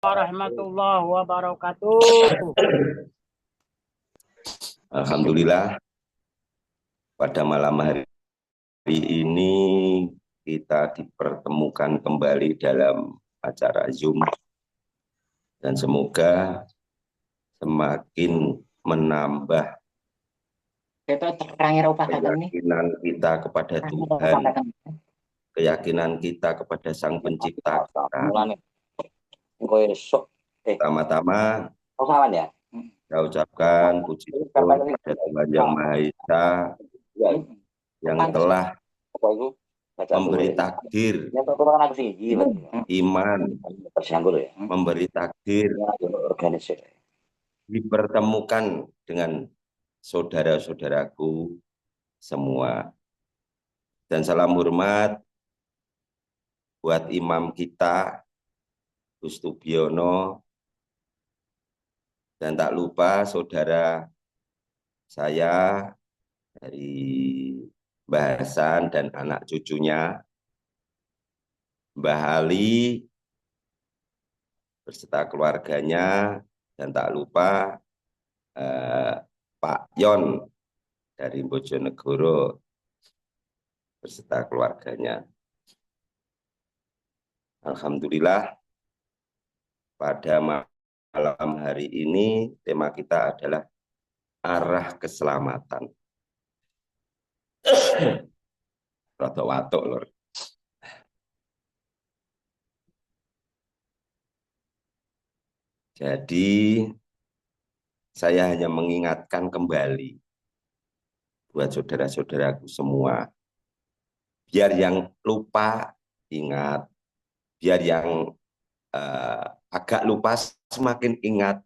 Warahmatullahi wabarakatuh. Alhamdulillah, pada malam hari ini kita dipertemukan kembali dalam acara Zoom dan semoga semakin menambah Kita terakhir upakan nih. keyakinan kita kepada Terakhir Tuhan, upakan. keyakinan kita kepada Sang Pencipta kita. Mulane. Engko esuk. Pertama-tama Oh kawan ya. saya ucapkan puji syukur kepada Tuhan Yang Maha Esa yang Pantes. telah Apa itu? Baca dulu memberi ya. takdir, Ya kan aku sih gila. iman, Tersanggul ya. memberi takdir Ya organisir. dipertemukan dengan saudara-saudaraku semua. Dan salam hormat buat imam kita, Gus Tubiono, dan tak lupa saudara saya dari Mbah Hasan dan anak cucunya, Mbah Ali, beserta keluarganya, dan tak lupa eh, Pak Yon dari Bojonegoro, beserta keluarganya. Alhamdulillah, pada malam hari ini tema kita adalah arah keselamatan. Rada watuk lur. Jadi saya hanya mengingatkan kembali buat saudara-saudaraku semua, biar yang lupa ingat, biar yang agak lupa semakin ingat,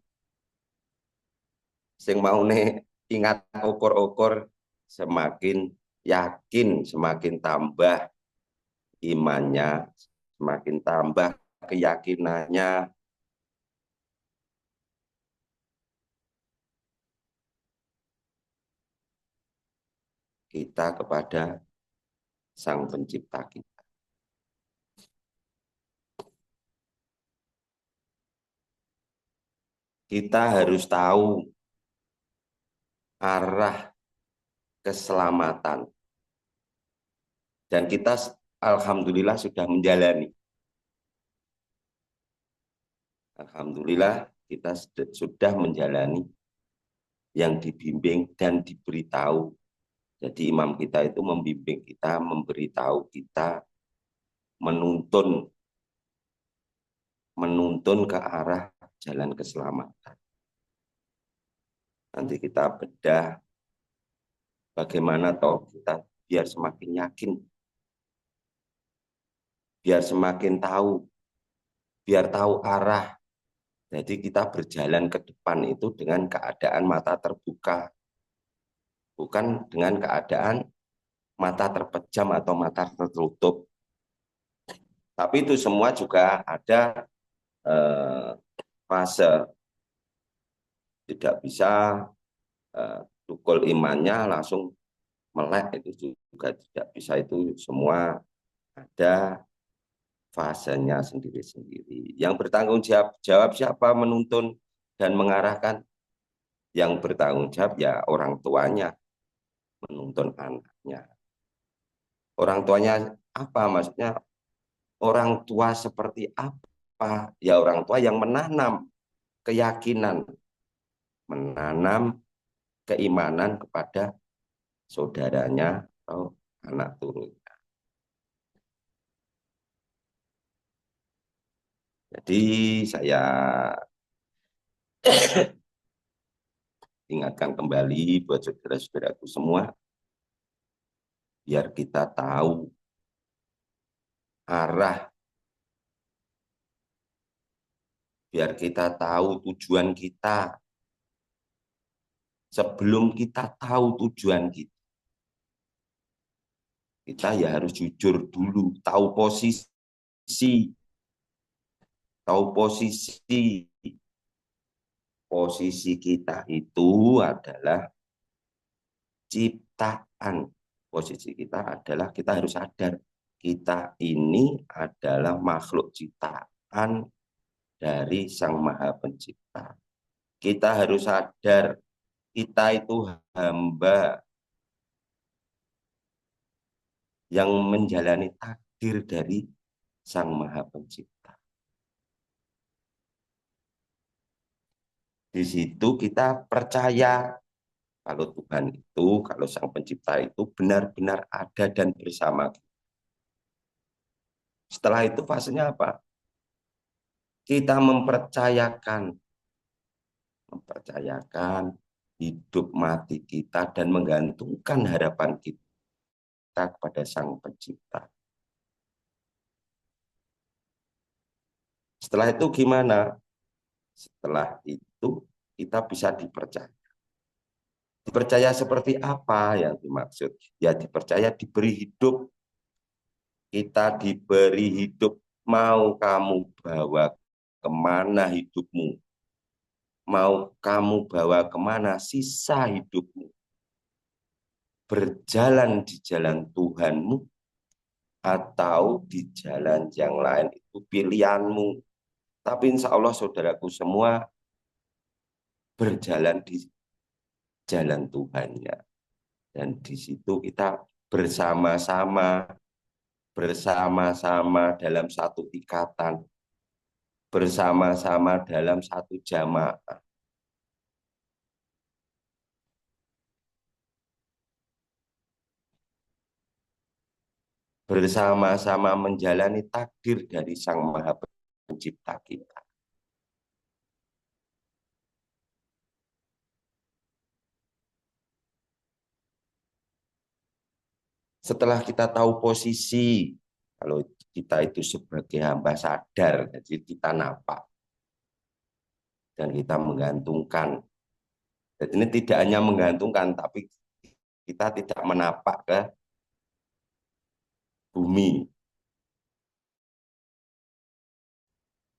sing mau ingat ukur-ukur semakin yakin, semakin tambah imannya, semakin tambah keyakinannya kita kepada Sang Pencipta kita. Kita harus tahu arah keselamatan. Dan kita alhamdulillah sudah menjalani. Alhamdulillah kita sudah menjalani yang dibimbing dan diberitahu. Jadi imam kita itu membimbing kita, memberitahu kita, menuntun ke arah jalan keselamatan. Nanti kita bedah bagaimana toh kita biar semakin yakin, biar semakin tahu, biar tahu arah. Jadi kita berjalan ke depan itu dengan keadaan mata terbuka, bukan dengan keadaan mata terpejam atau mata tertutup. Tapi itu semua juga ada fase, tidak bisa tukul imannya langsung melek, itu juga tidak bisa, itu semua ada fasenya sendiri-sendiri. Yang bertanggung jawab siapa menuntun dan mengarahkan? Yang bertanggung jawab ya orang tuanya, menuntun anaknya. Orang tuanya apa maksudnya? Orang tua seperti apa? Ya orang tua yang menanam keyakinan, menanam keimanan kepada saudaranya atau anak turun. Jadi saya ingatkan kembali buat saudara-saudaraku semua, biar kita tahu arah, biar kita tahu tujuan kita. Sebelum kita tahu tujuan kita, kita ya harus jujur dulu, tahu posisi, tahu posisi. Posisi kita itu adalah ciptaan. Posisi kita adalah, kita harus sadar, kita ini adalah makhluk ciptaan dari Sang Maha Pencipta. Kita harus sadar, kita itu hamba yang menjalani takdir dari Sang Maha Pencipta. Di situ kita percaya kalau Tuhan itu, kalau Sang Pencipta itu benar-benar ada dan bersama kita. Setelah itu fasenya apa? Kita mempercayakan hidup mati kita dan menggantungkan harapan kita kepada Sang Pencipta. Setelah itu gimana? Setelah itu kita bisa dipercaya. Dipercaya seperti apa yang dimaksud? Ya dipercaya diberi hidup. Kita diberi hidup. Mau kamu bawa kemana hidupmu? Mau kamu bawa kemana sisa hidupmu? Berjalan di jalan Tuhanmu atau di jalan yang lain, itu pilihanmu. Tapi insya Allah saudaraku semua berjalan di jalan Tuhannya. Dan di situ kita bersama-sama dalam satu ikatan, bersama-sama dalam satu jamaah. Bersama-sama menjalani takdir dari Sang Maha Pencipta kita. Setelah kita tahu posisi, kalau kita itu sebagai hamba sadar, jadi kita napak dan kita menggantungkan. Jadi ini tidak hanya menggantungkan, tapi kita tidak menapak ke bumi.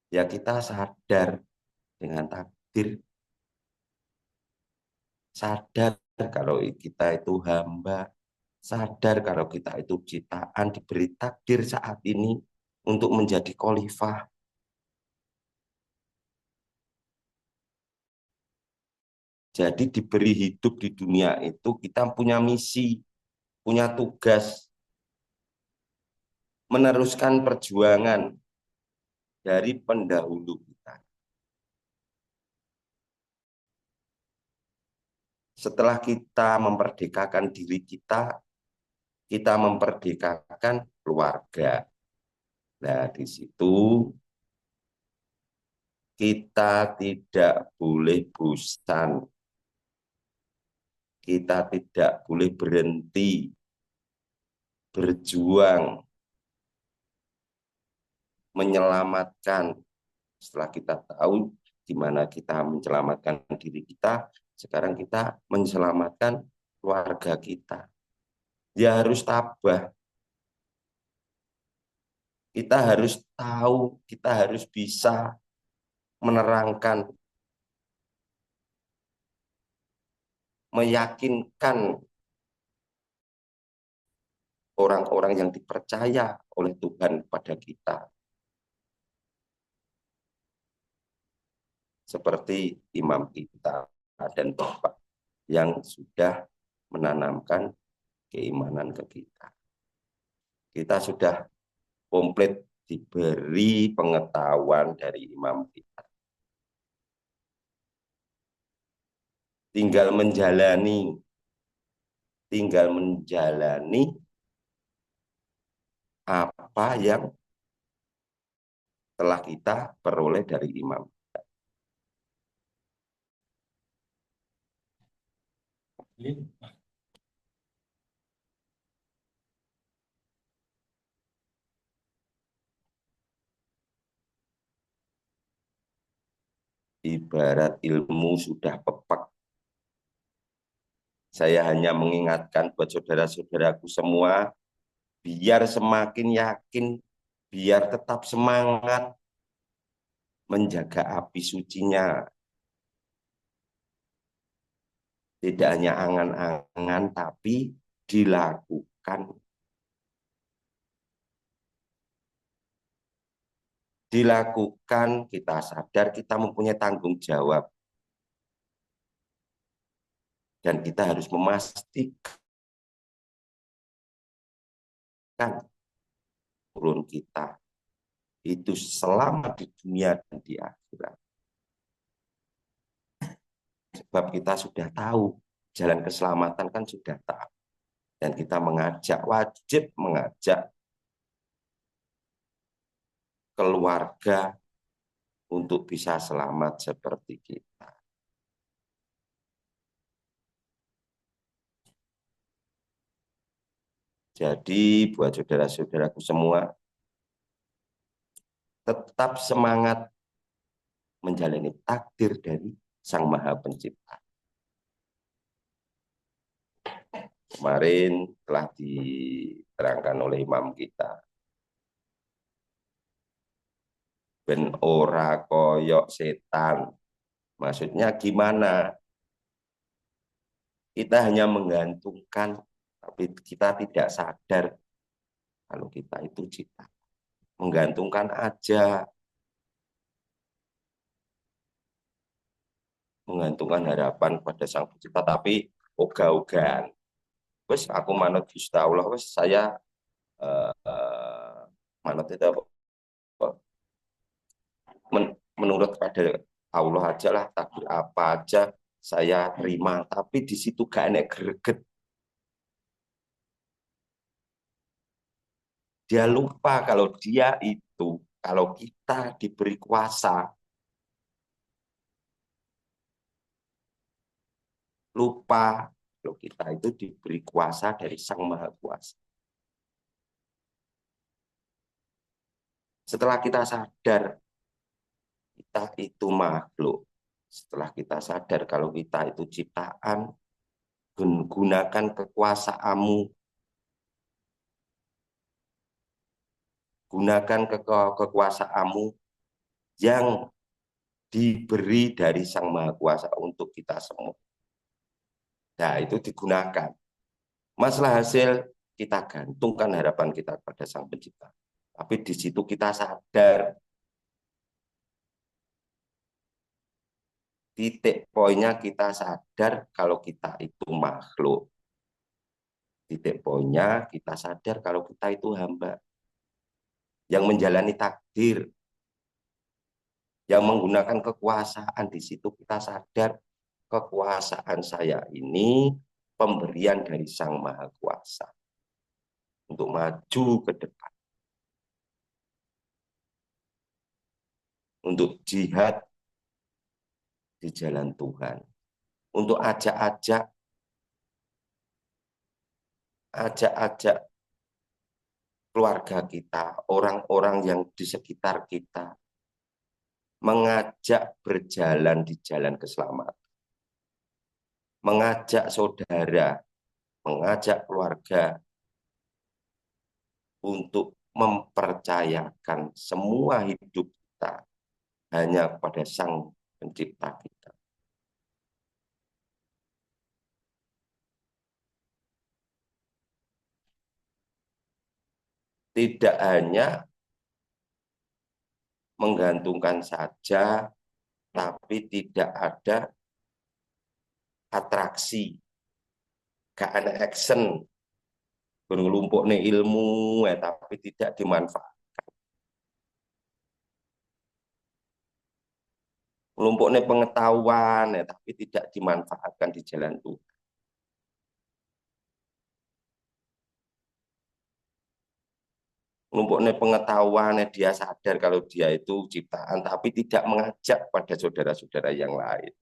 Ya kita sadar dengan takdir, sadar kalau kita itu hamba, sadar kalau kita itu ciptaan, diberi takdir saat ini untuk menjadi khalifah. Jadi diberi hidup di dunia itu kita punya misi, punya tugas, meneruskan perjuangan dari pendahulu kita. Setelah kita memerdekakan diri kita memerdekakan keluarga. Nah, di situ kita tidak boleh bosan. Kita tidak boleh berhenti berjuang menyelamatkan. Setelah kita tahu di mana kita menyelamatkan diri kita, sekarang kita menyelamatkan keluarga kita. Dia harus tabah. Kita harus tahu, kita harus bisa menerangkan, meyakinkan orang-orang yang dipercaya oleh Tuhan kepada kita. Seperti imam kita dan Bapak yang sudah menanamkan keimanan ke kita. Kita sudah komplit diberi pengetahuan dari imam kita. Tinggal menjalani apa yang telah kita peroleh dari imam. Ibarat ilmu sudah pepak. Saya hanya mengingatkan buat saudara-saudaraku semua, biar semakin yakin, biar tetap semangat menjaga api sucinya. Tidak hanya angan-angan, tapi dilakukan. dilakukan, kita sadar kita mempunyai tanggung jawab. Dan kita harus memastikan turun kita itu selamat di dunia dan di akhirat. Sebab kita sudah tahu jalan keselamatan kan sudah tahu. Dan kita wajib mengajak keluarga untuk bisa selamat seperti kita. Jadi buat saudara-saudaraku semua, tetap semangat menjalani takdir dari Sang Maha Pencipta. Kemarin telah diterangkan oleh imam kita. Ben ora koyok setan. Maksudnya gimana? Kita hanya menggantungkan, tapi kita tidak sadar kalau kita itu cipta. Menggantungkan aja. Menggantungkan harapan pada Sang Pencipta, tapi ogah-ogahan. Wes aku manut Gusti Allah, wes saya manut itu menurut pada Allah aja lah, takdir apa aja saya terima, tapi di situ gak enak greget. Dia lupa kalau kalau kita diberi kuasa, lupa kalau kita itu diberi kuasa dari Sang Maha Kuasa. Setelah kita sadar kita itu makhluk, setelah kita sadar kalau kita itu ciptaan, gunakan kekuasaanmu, gunakan kekuasaanmu yang diberi dari Sang Maha Kuasa untuk kita semua. Nah, itu digunakan. Masalah hasil kita gantungkan harapan kita kepada Sang Pencipta. Tapi di situ kita sadar titik poinnya, kita sadar kalau kita itu makhluk. Titik poinnya kita sadar kalau kita itu hamba yang menjalani takdir, yang menggunakan kekuasaan. Di situ kita sadar kekuasaan saya ini pemberian dari Sang Maha Kuasa untuk maju ke depan, untuk jihad di jalan Tuhan, untuk ajak-ajak keluarga kita, orang-orang yang di sekitar kita, mengajak berjalan di jalan keselamatan, mengajak saudara, mengajak keluarga untuk mempercayakan semua hidup kita hanya kepada Sang Pencipta kita. Tidak hanya menggantungkan saja, tapi tidak ada atraksi, gak ada action, berlumpuk nih ilmu, tapi tidak dimanfaatkan. Melumpuk nih pengetahuan, tapi tidak dimanfaatkan di jalan Tuhan. Melumpuknya pengetahuan, dia sadar kalau dia itu ciptaan, tapi tidak mengajak pada saudara-saudara yang lain.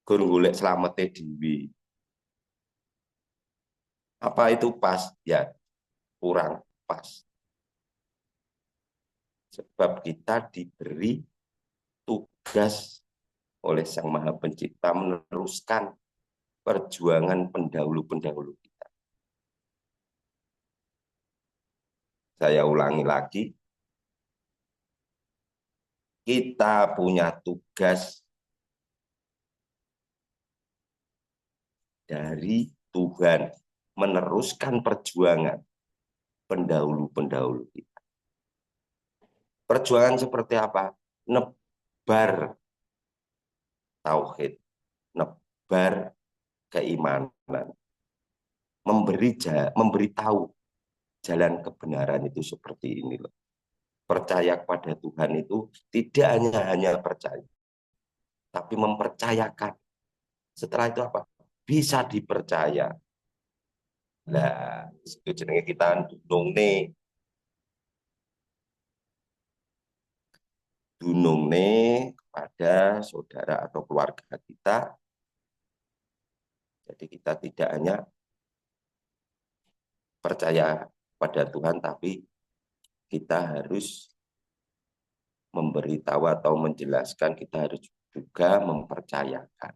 Guru golek selamatnya dewi. Apa itu pas? Ya, kurang pas. Sebab kita diberi tugas oleh Sang Maha Pencipta meneruskan perjuangan pendahulu-pendahulu kita. Saya ulangi lagi, kita punya tugas dari Tuhan meneruskan perjuangan pendahulu-pendahulu kita. Perjuangan seperti apa? Nebar tauhid, nebar keimanan, memberitahu jalan kebenaran itu seperti ini loh. Percaya kepada Tuhan itu tidak hanya percaya, tapi mempercayakan. Setelah itu apa? Bisa dipercaya. Nah, itu jenenge kita dunungne kepada saudara atau keluarga kita. Jadi kita tidak hanya percaya pada Tuhan, tapi kita harus memberitahu atau menjelaskan, kita harus juga mempercayakan.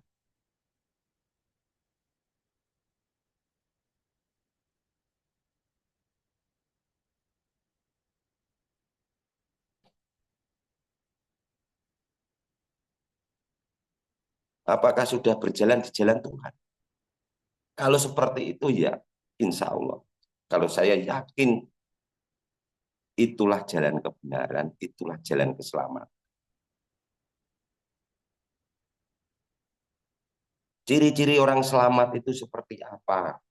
Apakah sudah berjalan di jalan Tuhan? Kalau seperti itu ya insya Allah. Kalau saya yakin itulah jalan kebenaran, itulah jalan keselamatan. Ciri-ciri orang selamat itu seperti apa?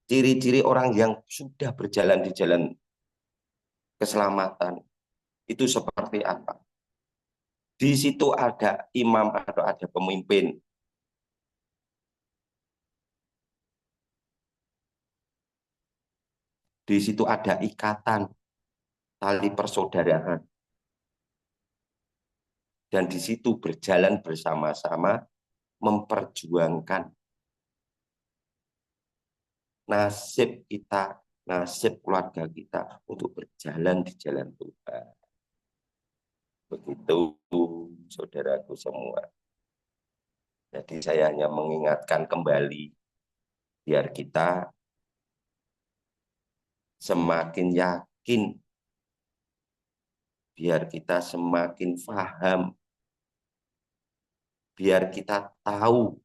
Ciri-ciri orang yang sudah berjalan di jalan keselamatan itu seperti apa? Di situ ada imam atau ada pemimpin. Di situ ada ikatan tali persaudaraan. Dan di situ berjalan bersama-sama memperjuangkan nasib kita, nasib keluarga kita untuk berjalan di jalan Tuhan. Begitu saudaraku semua. Jadi saya hanya mengingatkan kembali biar kita semakin yakin, biar kita semakin paham, biar kita tahu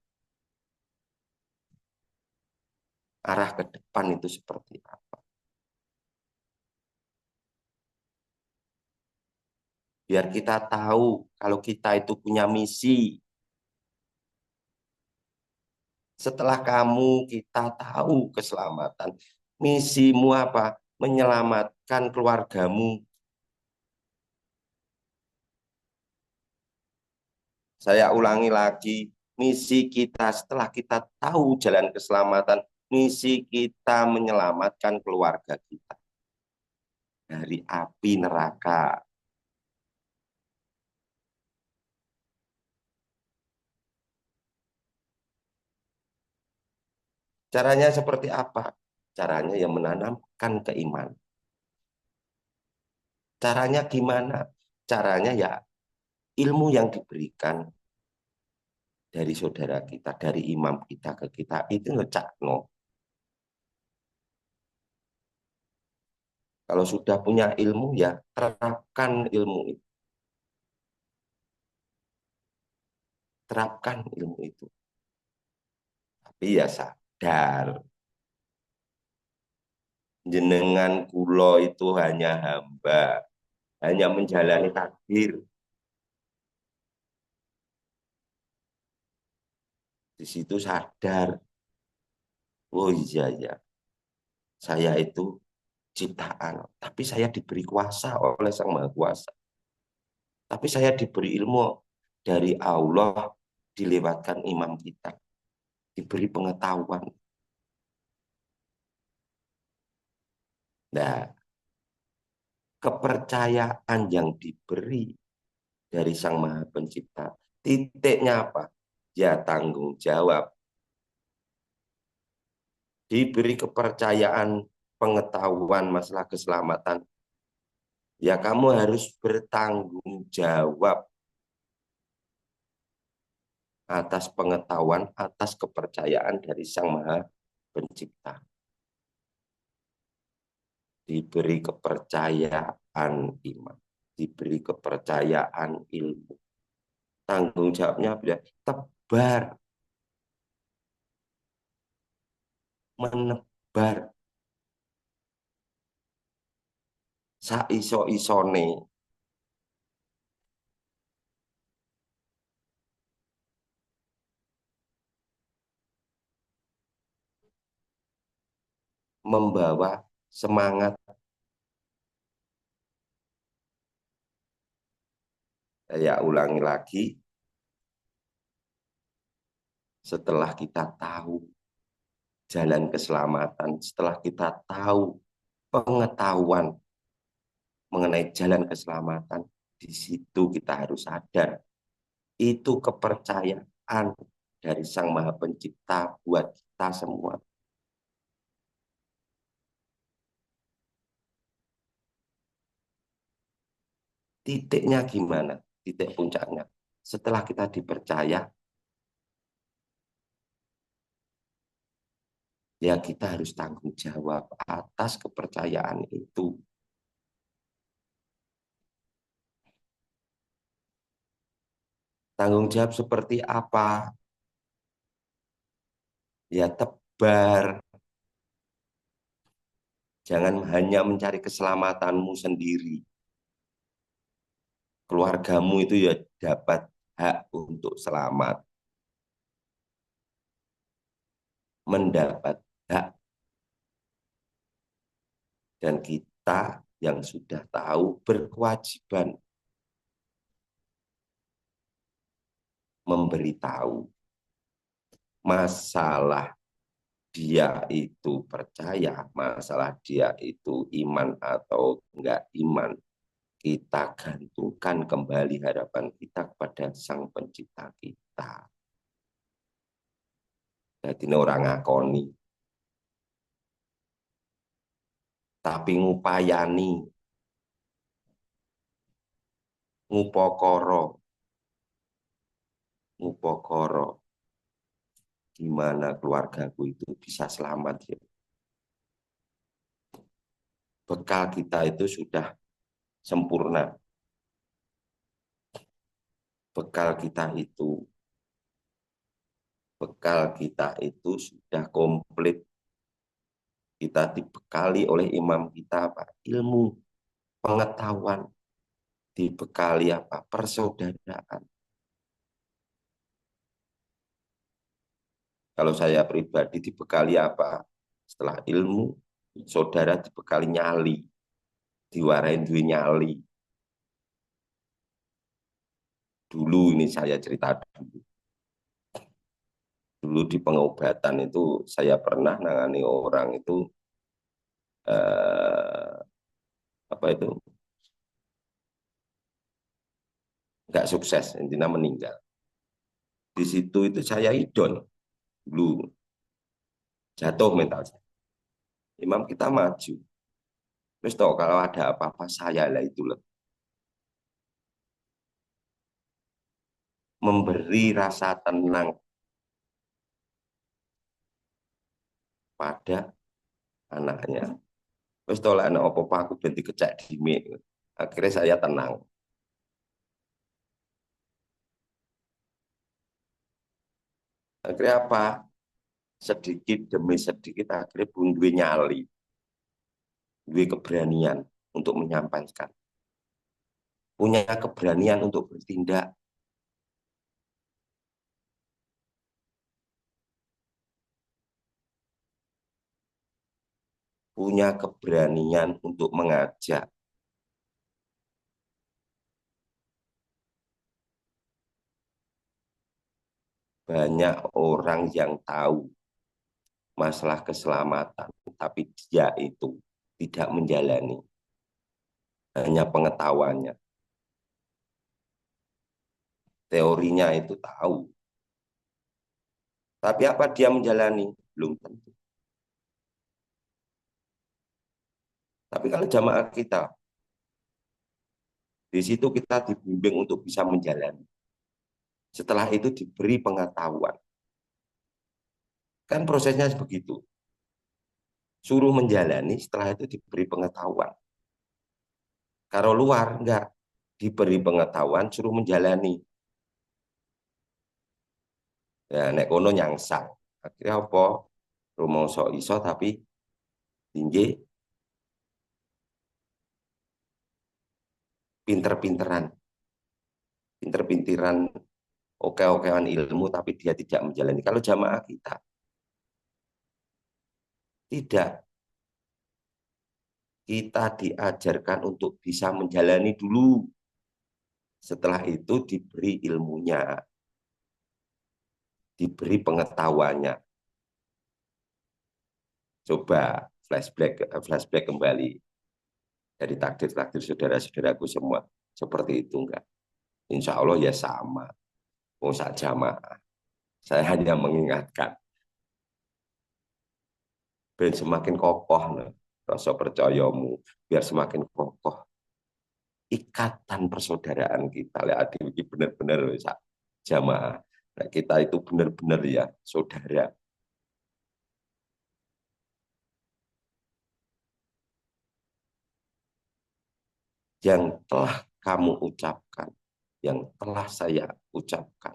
arah ke depan itu seperti apa. Biar kita tahu kalau kita itu punya misi. Setelah kita tahu keselamatan, misimu apa? Menyelamatkan keluargamu. Saya ulangi lagi, misi kita setelah kita tahu jalan keselamatan, misi kita menyelamatkan keluarga kita dari api neraka. Caranya seperti apa? Caranya yang menanamkan keimanan. Caranya gimana? Caranya ya ilmu yang diberikan dari saudara kita, dari imam kita ke kita, itu ngecakno. Kalau sudah punya ilmu ya terapkan ilmu itu. Terapkan ilmu itu. Tapi ya sadar, jenengan kulo itu hanya hamba, hanya menjalani takdir. Di situ sadar, oh iya ya, saya itu ciptaan, tapi saya diberi kuasa oleh Sang Maha Kuasa. Tapi saya diberi ilmu dari Allah dilewatkan imam kita, diberi pengetahuan. Nah, kepercayaan yang diberi dari Sang Maha Pencipta, titiknya apa? Ya tanggung jawab. Diberi kepercayaan pengetahuan masalah keselamatan, ya kamu harus bertanggung jawab atas pengetahuan, atas kepercayaan dari Sang Maha Pencipta. Diberi kepercayaan iman, diberi kepercayaan ilmu. Tanggung jawabnya bila tebar, menebar saiso-isone membawa semangat. Saya ulangi lagi, setelah kita tahu jalan keselamatan, setelah kita tahu pengetahuan mengenai jalan keselamatan, di situ kita harus sadar, itu kepercayaan dari Sang Maha Pencipta buat kita semua. Titiknya gimana? Titik puncaknya. Setelah kita dipercaya, ya kita harus tanggung jawab atas kepercayaan itu. Tanggung jawab seperti apa? Ya tebar. Jangan hanya mencari keselamatanmu sendiri. Keluargamu itu ya dapat hak untuk selamat. Mendapat hak. Dan kita yang sudah tahu berkewajiban memberitahu masalah dia itu percaya, masalah dia itu iman atau enggak iman, kita gantungkan kembali harapan kita kepada Sang Pencipta kita. Jadi orang ngakoni, tapi ngupayani, ngupokoro, gimana keluargaku itu bisa selamat ya. Bekal kita itu sudah sempurna. Bekal kita itu sudah komplit. Kita dibekali oleh imam kita apa? Ilmu, pengetahuan, dibekali apa? Persaudaraan. Kalau saya pribadi dibekali apa? Setelah ilmu, saudara dibekali nyali, diwarain duit nyali. Dulu ini saya cerita dulu. Dulu di pengobatan itu saya pernah nangani orang itu apa itu nggak sukses, intinya meninggal. Di situ itu saya idon dulu, jatuh mental saya. Imam kita maju. Terus toh kalau ada apa-apa saya lah itu loh. Memberi rasa tenang pada anaknya. Terus toh lah anak apa aku berhenti kecek di mie. Akhirnya saya tenang. Akhirnya apa? Sedikit demi sedikit akhirnya pun gue nyali. Gue keberanian untuk menyampaikan. Punya keberanian untuk bertindak. Punya keberanian untuk mengajak. Banyak orang yang tahu masalah keselamatan, tapi dia itu tidak menjalani. Hanya pengetahuannya. Teorinya itu tahu. Tapi apa dia menjalani? Belum tentu. Tapi kalau jamaah kita, di situ kita dibimbing untuk bisa menjalani. Setelah itu diberi pengetahuan. Kan prosesnya begitu. Suruh menjalani, setelah itu diberi pengetahuan. Kalau luar, enggak. Diberi pengetahuan, suruh menjalani. Ya, nek kono nyangsang. Akhirnya apa? Rumongso iso tapi tinggi pinter-pinteran, pinter-pinteran, oke-okean ilmu, tapi dia tidak menjalani. Kalau jamaah kita tidak, kita diajarkan untuk bisa menjalani dulu. Setelah itu diberi ilmunya, diberi pengetahuannya. Coba flashback kembali dari takdir-takdir saudara-saudaraku semua. Seperti itu enggak? Insya Allah ya sama. Mau jamaah. Saya hanya mengingatkan. Biar semakin kokoh. Nah, rasa percayamu. Biar semakin kokoh. Ikatan persaudaraan kita. Lihat, ini benar-benar jamaah. Nah, kita itu benar-benar ya saudara. Yang telah kamu ucapkan, yang telah saya ucapkan,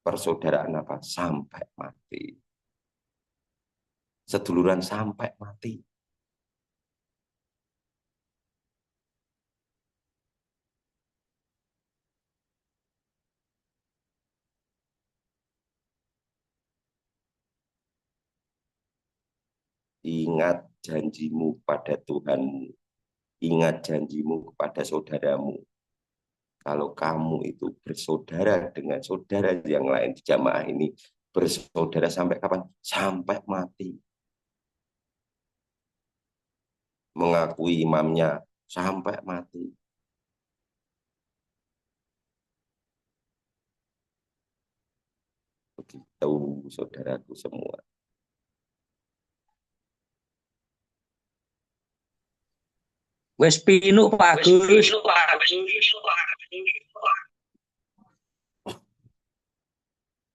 persaudaraan apa? Sampai mati. Seduluran sampai mati. Ingat janjimu pada Tuhanmu. Ingat janjimu kepada saudaramu. Kalau kamu itu bersaudara dengan saudara yang lain di jamaah ini, bersaudara sampai kapan? Sampai mati. Mengakui imamnya sampai mati. Begitu saudaraku semua. Wes pinuk Pak Agus.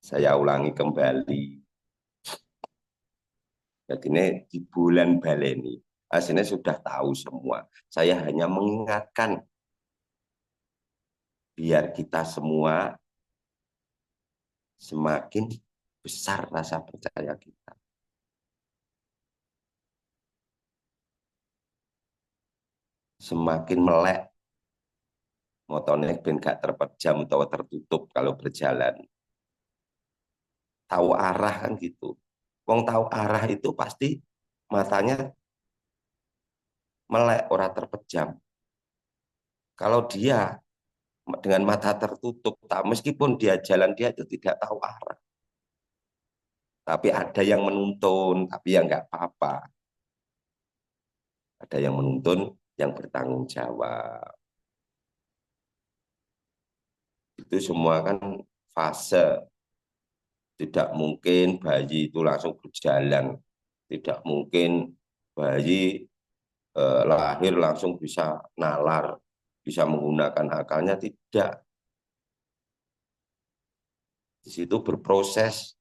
Saya ulangi kembali. Jadi ini di bulan baleni. Aslinya sudah tahu semua. Saya hanya mengingatkan biar kita semua semakin besar rasa percaya kita. Semakin melek. Motornya ben gak terpejam atau tertutup kalau berjalan. Tahu arah kan gitu. Wong tahu arah itu pasti matanya melek, orang terpejam. Kalau dia dengan mata tertutup, meskipun dia jalan, dia itu tidak tahu arah. Tapi ada yang menuntun, tapi ya nggak apa-apa. Ada yang menuntun, yang bertanggung jawab. Itu semua kan fase. Tidak mungkin bayi itu langsung berjalan. Tidak mungkin bayi lahir langsung bisa nalar, bisa menggunakan akalnya. Tidak. Di situ berproses.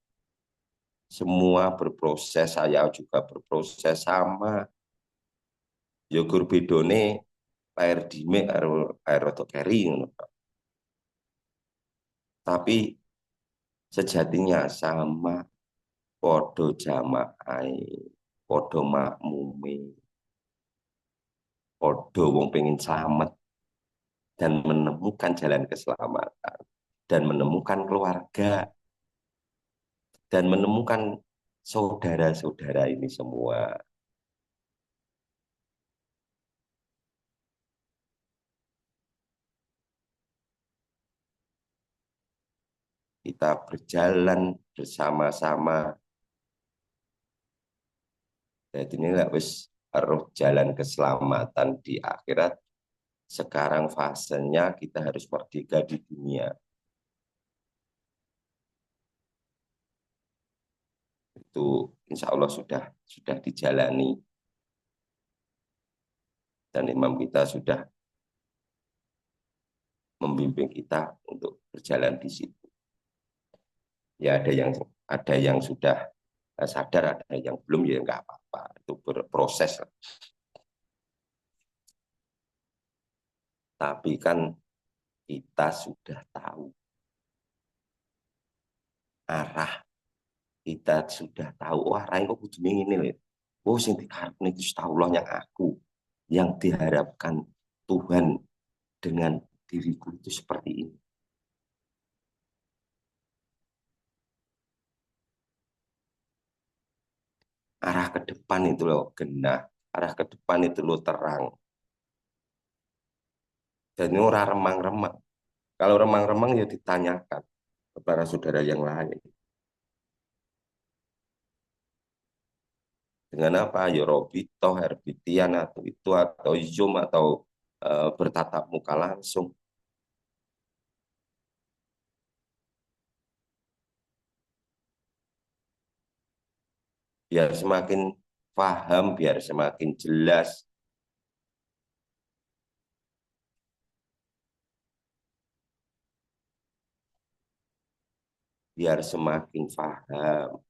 Semua berproses, saya juga berproses sama. Yogur bedone air dime, air rada kering. Tapi sejatinya sama, podo jamaai, podo makmumi, podo wong pengen selamat dan menemukan jalan keselamatan dan menemukan keluarga dan menemukan saudara-saudara ini semua. Kita berjalan bersama-sama. Jadi ini wis harus jalan keselamatan di akhirat. Sekarang fasenya kita harus merdeka di dunia. Itu insya Allah sudah dijalani. Dan imam kita sudah membimbing kita untuk berjalan di situ. Ya ada yang sudah sadar, ada yang belum, ya nggak apa-apa. Itu berproses. Tapi kan kita sudah tahu arah, kita sudah tahu arah yang kudu ini nih. Oh, sing dikarepne Gusti Allah yang aku, yang diharapkan Tuhan dengan diriku itu seperti ini. Arah ke depan itu loh genah, arah ke depan itu loh terang. Dan ini orang remang-remang. Kalau remang-remang ya ditanyakan kepada saudara yang lain. Dengan apa? Ya Robito, Herbitian, atau itu, atau Zoom, atau bertatap muka langsung. Biar semakin paham, biar semakin jelas. Biar semakin paham,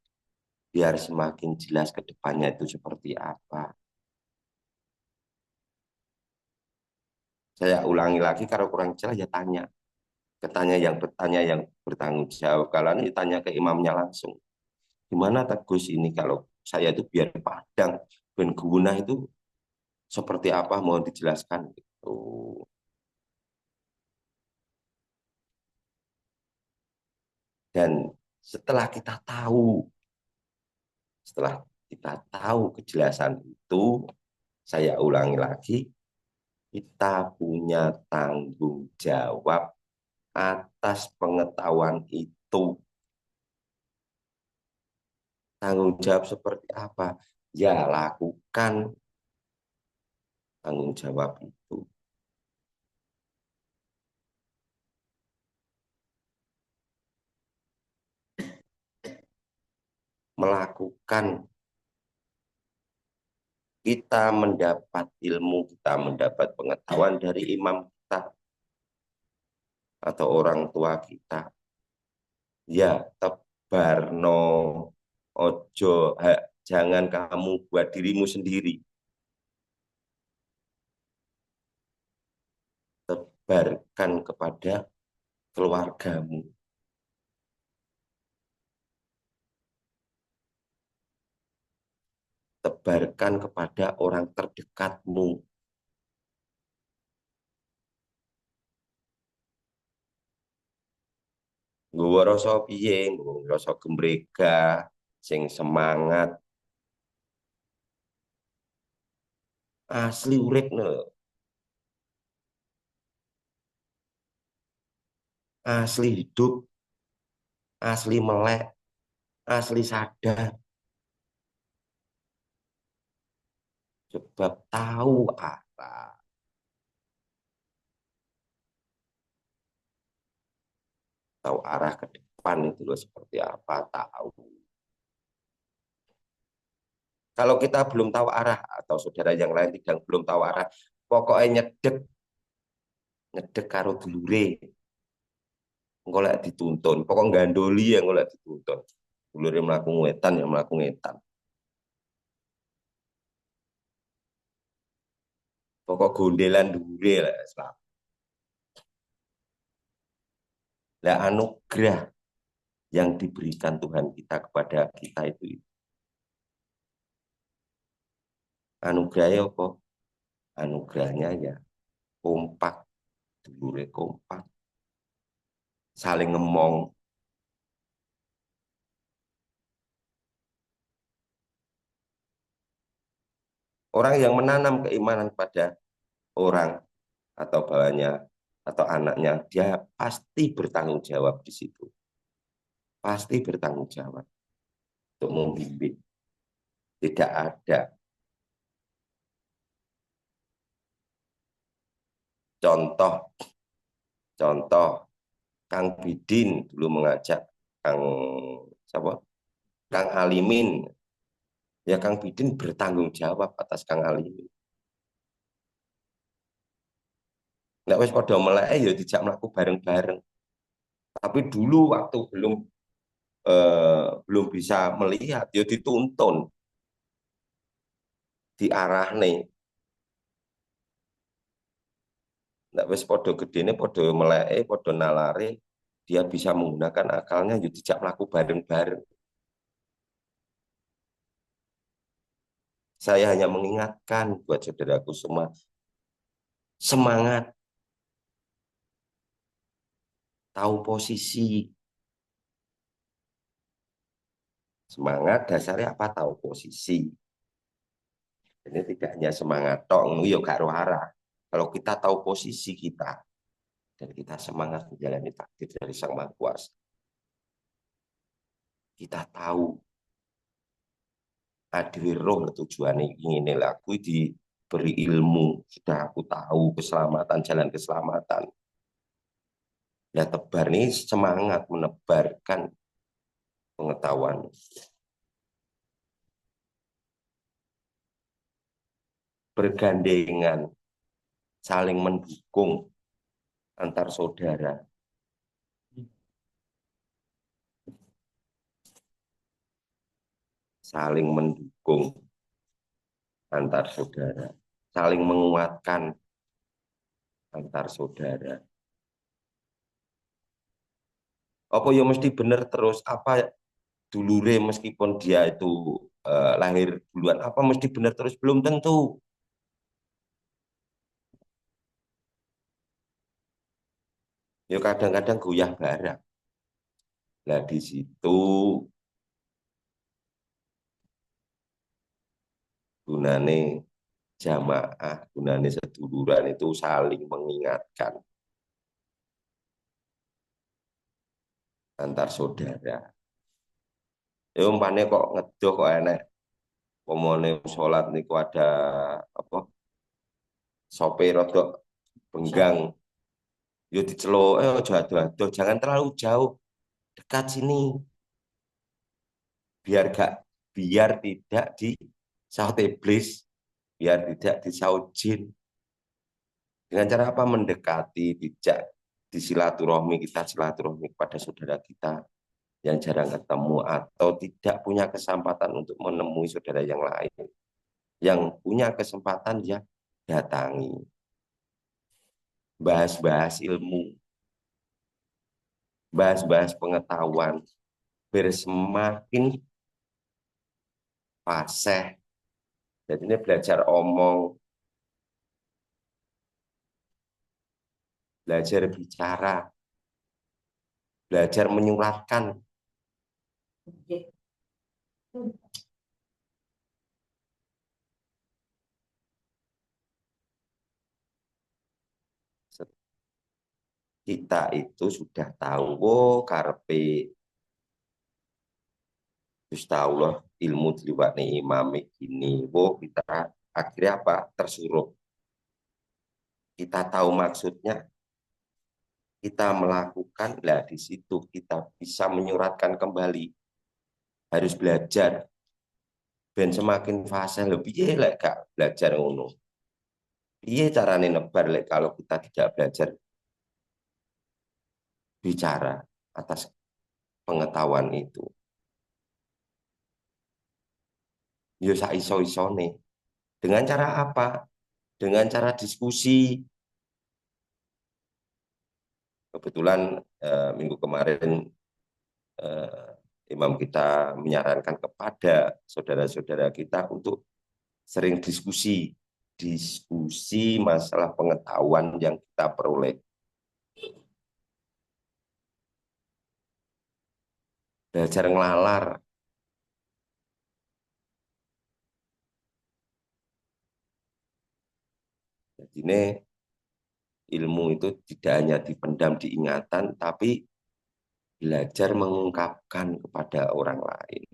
biar semakin jelas ke depannya itu seperti apa. Saya ulangi lagi, kalau kurang jelas ya tanya. Bertanya yang bertanggung jawab. Kalau ini tanya ke imamnya langsung. Gimana Tegus ini kalau saya itu biar padang, ben guna itu seperti apa, mau dijelaskan gitu. Dan setelah kita tahu kejelasan itu, saya ulangi lagi, kita punya tanggung jawab atas pengetahuan itu. Tanggung jawab seperti apa? Ya, lakukan tanggung jawab itu. Melakukan, kita mendapat ilmu, kita mendapat pengetahuan dari imam kita atau orang tua kita. Ya, tebarno, ojo, jangan kamu buat dirimu sendiri. Tebarkan kepada keluargamu. Tebarkan kepada orang terdekatmu. Nggawa rasa piye, nggawa rasa gembrega, sing semangat. Asli urip no. Asli hidup, asli melek, asli sadar. Sebab tahu apa. Tahu arah ke depan itu loh seperti apa, tahu. Kalau kita belum tahu arah, atau saudara yang lain tidak belum tahu arah, pokoknya nyedek karo dulure. Engko lek dituntun, pokok gandoli yang engko lek dituntun. Dulure mlaku ngetan ya mlaku ngetan. Pokok gondelan dulure lek Islam. Lah anugerah yang diberikan Tuhan kita kepada kita itu. Anugerahnya apa? Anugerahnya ya kompak, dulure kompak, saling ngemong. Orang yang menanam keimanan pada orang atau bawahnya atau anaknya, dia pasti bertanggung jawab di situ. Pasti bertanggung jawab untuk membimbing. Tidak ada contoh, contoh Kang Bidin dulu mengajak Kang siapa? Kang Alimin. Ya Kang Bidin bertanggung jawab atas Kang Alimin. Nek wis padha meleke ya dijak mlaku bareng-bareng. Tapi dulu waktu belum bisa melihat ya dituntun, diarahne. Nek wis padha gedene, padha meleke, padha nalare, dia bisa menggunakan akalnya ya dijak mlaku bareng-bareng. Saya hanya mengingatkan buat saudaraku semua, semangat, tahu posisi. Semangat dasarnya apa? Tahu posisi. Ini tidak hanya semangat tok, yo gak arah. Kalau kita tahu posisi kita dan kita semangat menjalani takdir dari Sang Maha Kuasa, kita tahu adwi roh tujuannya ini aku diberi ilmu, sudah aku tahu keselamatan, jalan keselamatan. Nah, tebar ini semangat menebarkan pengetahuan. Bergandengan, saling mendukung antar saudara. Saling mendukung antar saudara. Saling menguatkan antar saudara. Apa ya mesti benar terus? Apa dulure meskipun dia itu lahir duluan, apa mesti benar terus? Belum tentu. Ya kadang-kadang goyah barang. Nah di situ gunane jamaah, gunane seduluran itu saling mengingatkan antar saudara. Ya umpane kok ngedoh kok enek pomone sholat niku ada apa sope rodok benggang yo diceluk aja adoh jangan terlalu jauh dekat sini biar tidak disaut iblis, biar tidak disaut jin. Dengan cara apa? Mendekati, dijak disilaturahmi, kita silaturahmi kepada saudara kita yang jarang ketemu atau tidak punya kesempatan untuk menemui saudara yang lain. Yang punya kesempatan ya datangi. Bahas-bahas ilmu, bahas-bahas pengetahuan, bersemakin fasih. Jadi ini belajar omong, belajar bicara, belajar menyulatkan. Kita itu sudah tahu, oh karpe Gusti Allah ilmu diliwatni imam ini, oh kita akhirnya apa? Tersuruh. Kita tahu maksudnya, kita melakukan, lah di situ kita bisa menyuratkan kembali. Harus belajar. Ben semakin fase lebih ya lek gak belajar ngono. Iya carane nebar lek kalau kita tidak belajar bicara atas pengetahuan itu. Yo iso-isone. Dengan cara apa? Dengan cara diskusi. Kebetulan minggu kemarin imam kita menyarankan kepada saudara-saudara kita untuk sering diskusi. Diskusi masalah pengetahuan yang kita peroleh. Belajar ngelalar. Jadi ini ilmu itu tidak hanya dipendam di ingatan, tapi belajar mengungkapkan kepada orang lain.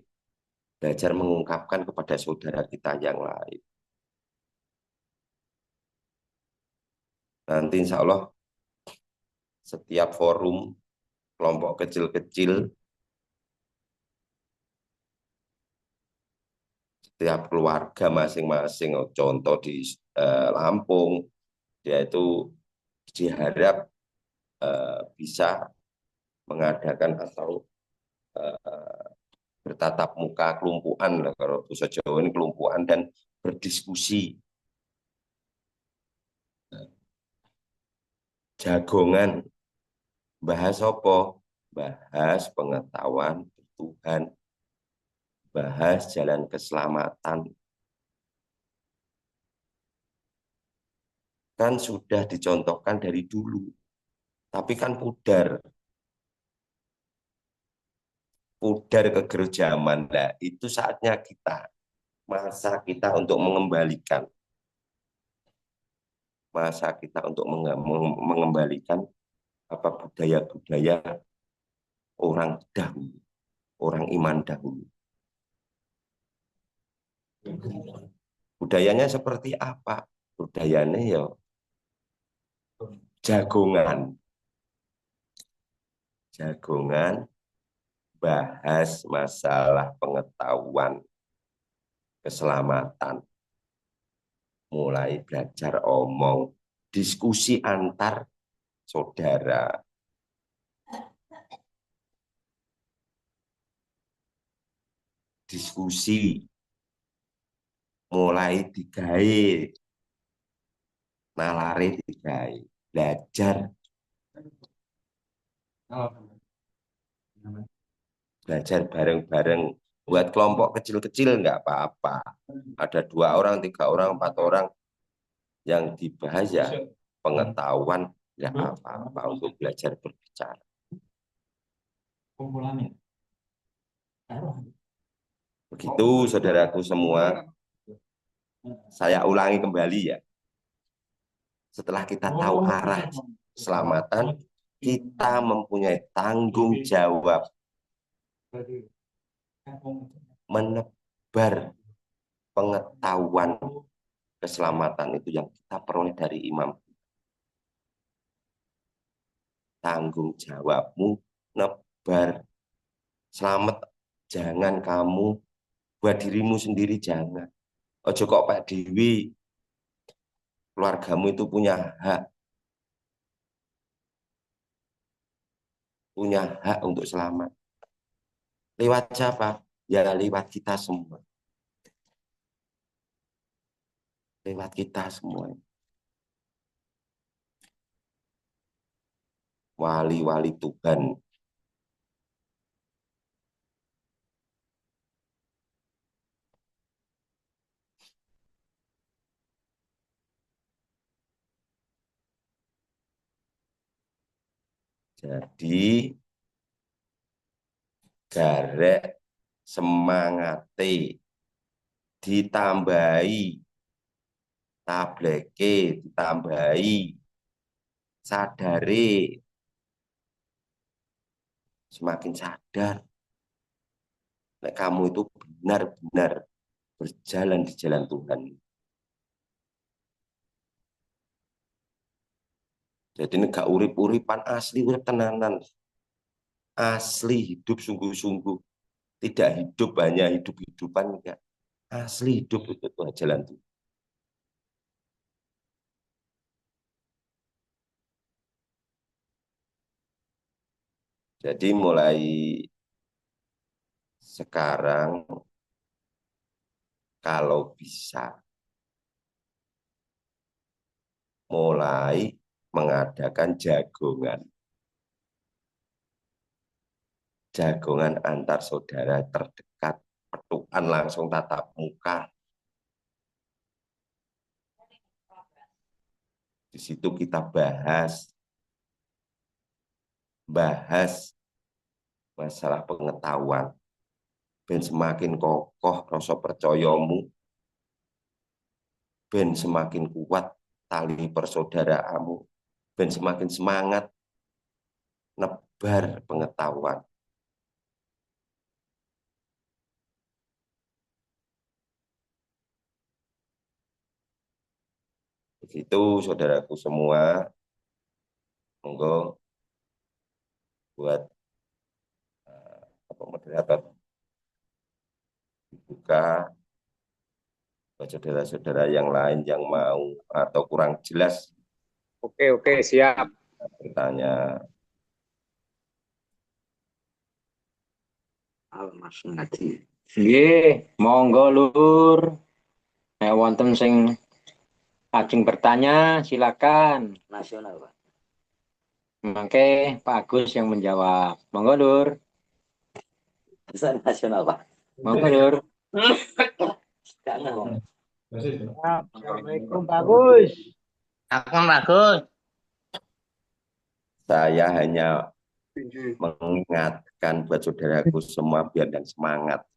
Belajar mengungkapkan kepada saudara kita yang lain. Nanti insya Allah setiap forum kelompok kecil-kecil, setiap keluarga masing-masing, contoh di Lampung, dia itu diharap bisa mengadakan atau bertatap muka kelumpuan, kalau bahasa Jawa ini kelumpuan, dan berdiskusi. Jagongan, bahas apa? Bahas pengetahuan Tuhan, bahas jalan keselamatan. Kan sudah dicontohkan dari dulu, tapi kan pudar. pudar kegerus zaman. Nah, itu saatnya kita, masa kita untuk mengembalikan, mengembalikan apa budaya-budaya orang dahulu, orang iman dahulu. Budayanya seperti apa? Budayanya ya jagongan, bahas masalah pengetahuan, keselamatan, mulai belajar omong, diskusi antar saudara, diskusi mulai digawe, nalare digawe, belajar bareng-bareng. Buat kelompok kecil-kecil nggak apa-apa. Ada 2 orang, 3 orang, 4 orang yang dibahas ya pengetahuan, nggak apa-apa untuk belajar berbicara. Begitu saudaraku semua. Saya ulangi kembali ya. Setelah kita tahu arah keselamatan, kita mempunyai tanggung jawab menebar pengetahuan keselamatan itu yang kita peroleh dari imam. Tanggung jawabmu nebar. Selamat, jangan kamu buat dirimu sendiri, jangan. Ojo kok Pak Dewi, keluargamu itu punya hak untuk selamat. Lewat siapa? Ya lewat kita semua. Lewat kita semua. Wali-wali Tuhan. Jadi garek semangate ditambahi, tableke ditambahi, sadare, semakin sadar. Nah, kamu itu benar-benar berjalan di jalan Tuhan. Jadi ini gak urip-uripan, asli urip tenanan. Asli hidup sungguh-sungguh. Tidak hidup hanya hidup-hidupan, enggak. Asli hidup itu jalan Tuhan. Jadi mulai sekarang kalau bisa mulai mengadakan jagongan antar saudara terdekat, petukan langsung tatap muka. Di situ kita bahas masalah pengetahuan. Ben semakin kokoh rasa percayamu, ben semakin kuat tali persaudaraanmu, ben semakin semangat nebar pengetahuan. Begitu saudaraku semua, monggo buat moderator dibuka buat saudara-saudara yang lain yang mau atau kurang jelas. Oke, siap. Bertanya. Mas Ngadi. Nggih, monggo Lur. Nek wonten sing ajeng bertanya, silakan. Nasional, Pak. Mangke Pak Agus yang menjawab. Monggo Lur. Bisa nasional, Pak. Monggo Lur. Gak ngomong. Assalamualaikum Pak Agus. Assalamualaikum Pak Agus. Saya hanya mengingatkan buat saudaraku semua biar dan semangat.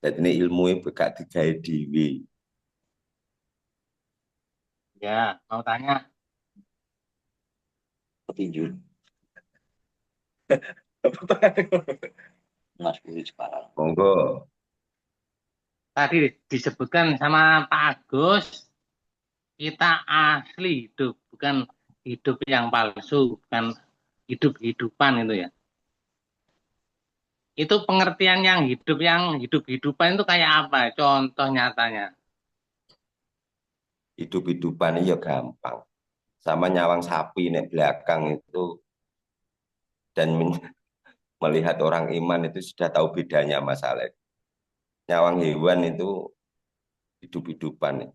Jadi ini ilmu bekak digawe dhewe. Ya, mau tanya. Petinju. Mas Budi sekarang. Monggo. Tadi disebutkan sama Pak Agus, kita asli hidup, bukan hidup yang palsu, bukan hidup-hidupan itu ya. Itu pengertian yang hidup-hidupan itu kayak apa? Contoh nyatanya. Hidup-hidupan ini ya gampang. Sama nyawang sapi nih belakang itu dan melihat orang iman itu sudah tahu bedanya masalah. Nyawang hewan itu hidup-hidupan.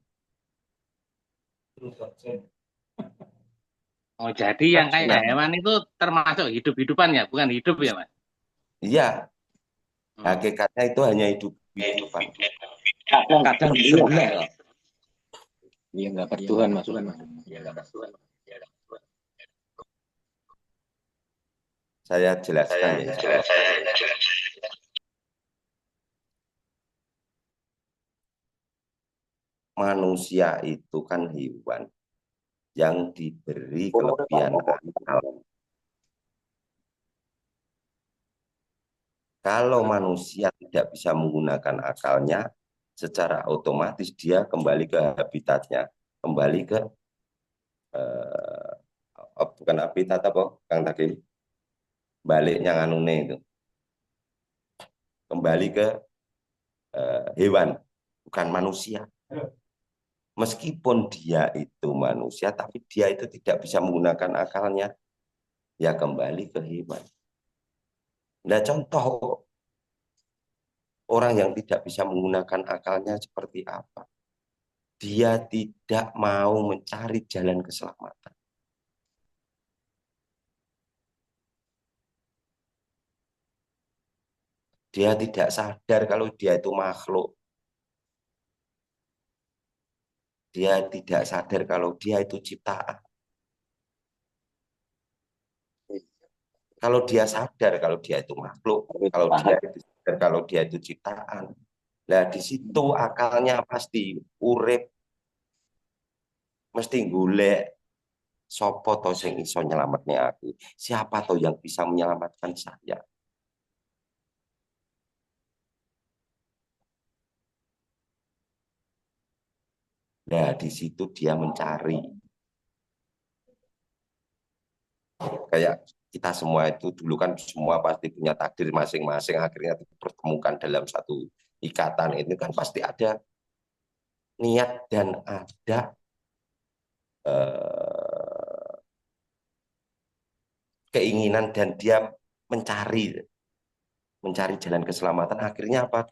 Oh, jadi yang kayak Nah, hewan itu termasuk hidup-hidupan ya, bukan hidup ya, Mas? iya, Hmm. hakikatnya itu hanya hidup-hidupan. Kadang-kadang iya. Iya nggak bertuhan maksudnya. Iya nggak bertuhan. Saya jelaskan ya. Manusia itu kan hewan yang diberi kelebihan akal. Kalau manusia tidak bisa menggunakan akalnya, secara otomatis dia kembali ke habitatnya, kembali ke bukan habitat apa, Kang Takim, baliknya nganune itu, kembali ke hewan, bukan manusia. Meskipun dia itu manusia, tapi dia itu tidak bisa menggunakan akalnya, ya kembali ke hewan. Nah, contoh orang yang tidak bisa menggunakan akalnya seperti apa? Dia tidak mau mencari jalan keselamatan. Dia tidak sadar kalau dia itu makhluk. Dia tidak sadar kalau dia itu ciptaan. Kalau dia sadar kalau dia itu makhluk, kalau dia itu sadar kalau dia itu ciptaan. Nah, di situ akalnya pasti urip, mesti golek sopo to sing iso nyelamatnya aku. Siapa to yang bisa menyelamatkan saya? Nah, di situ dia mencari. Kayak kita semua itu dulu kan semua pasti punya takdir masing-masing, akhirnya dipertemukan dalam satu ikatan. Itu kan pasti ada niat dan ada keinginan dan dia mencari jalan keselamatan. Akhirnya apa?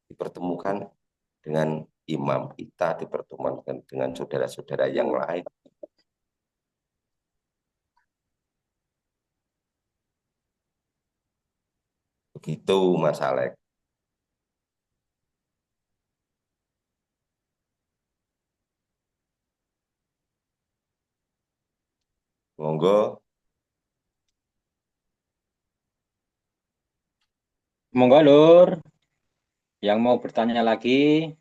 Dipertemukan dengan imam kita, dipertemukan dengan saudara-saudara yang lain. Begitu Mas Alek. Monggo. Monggo Lur, yang mau bertanya lagi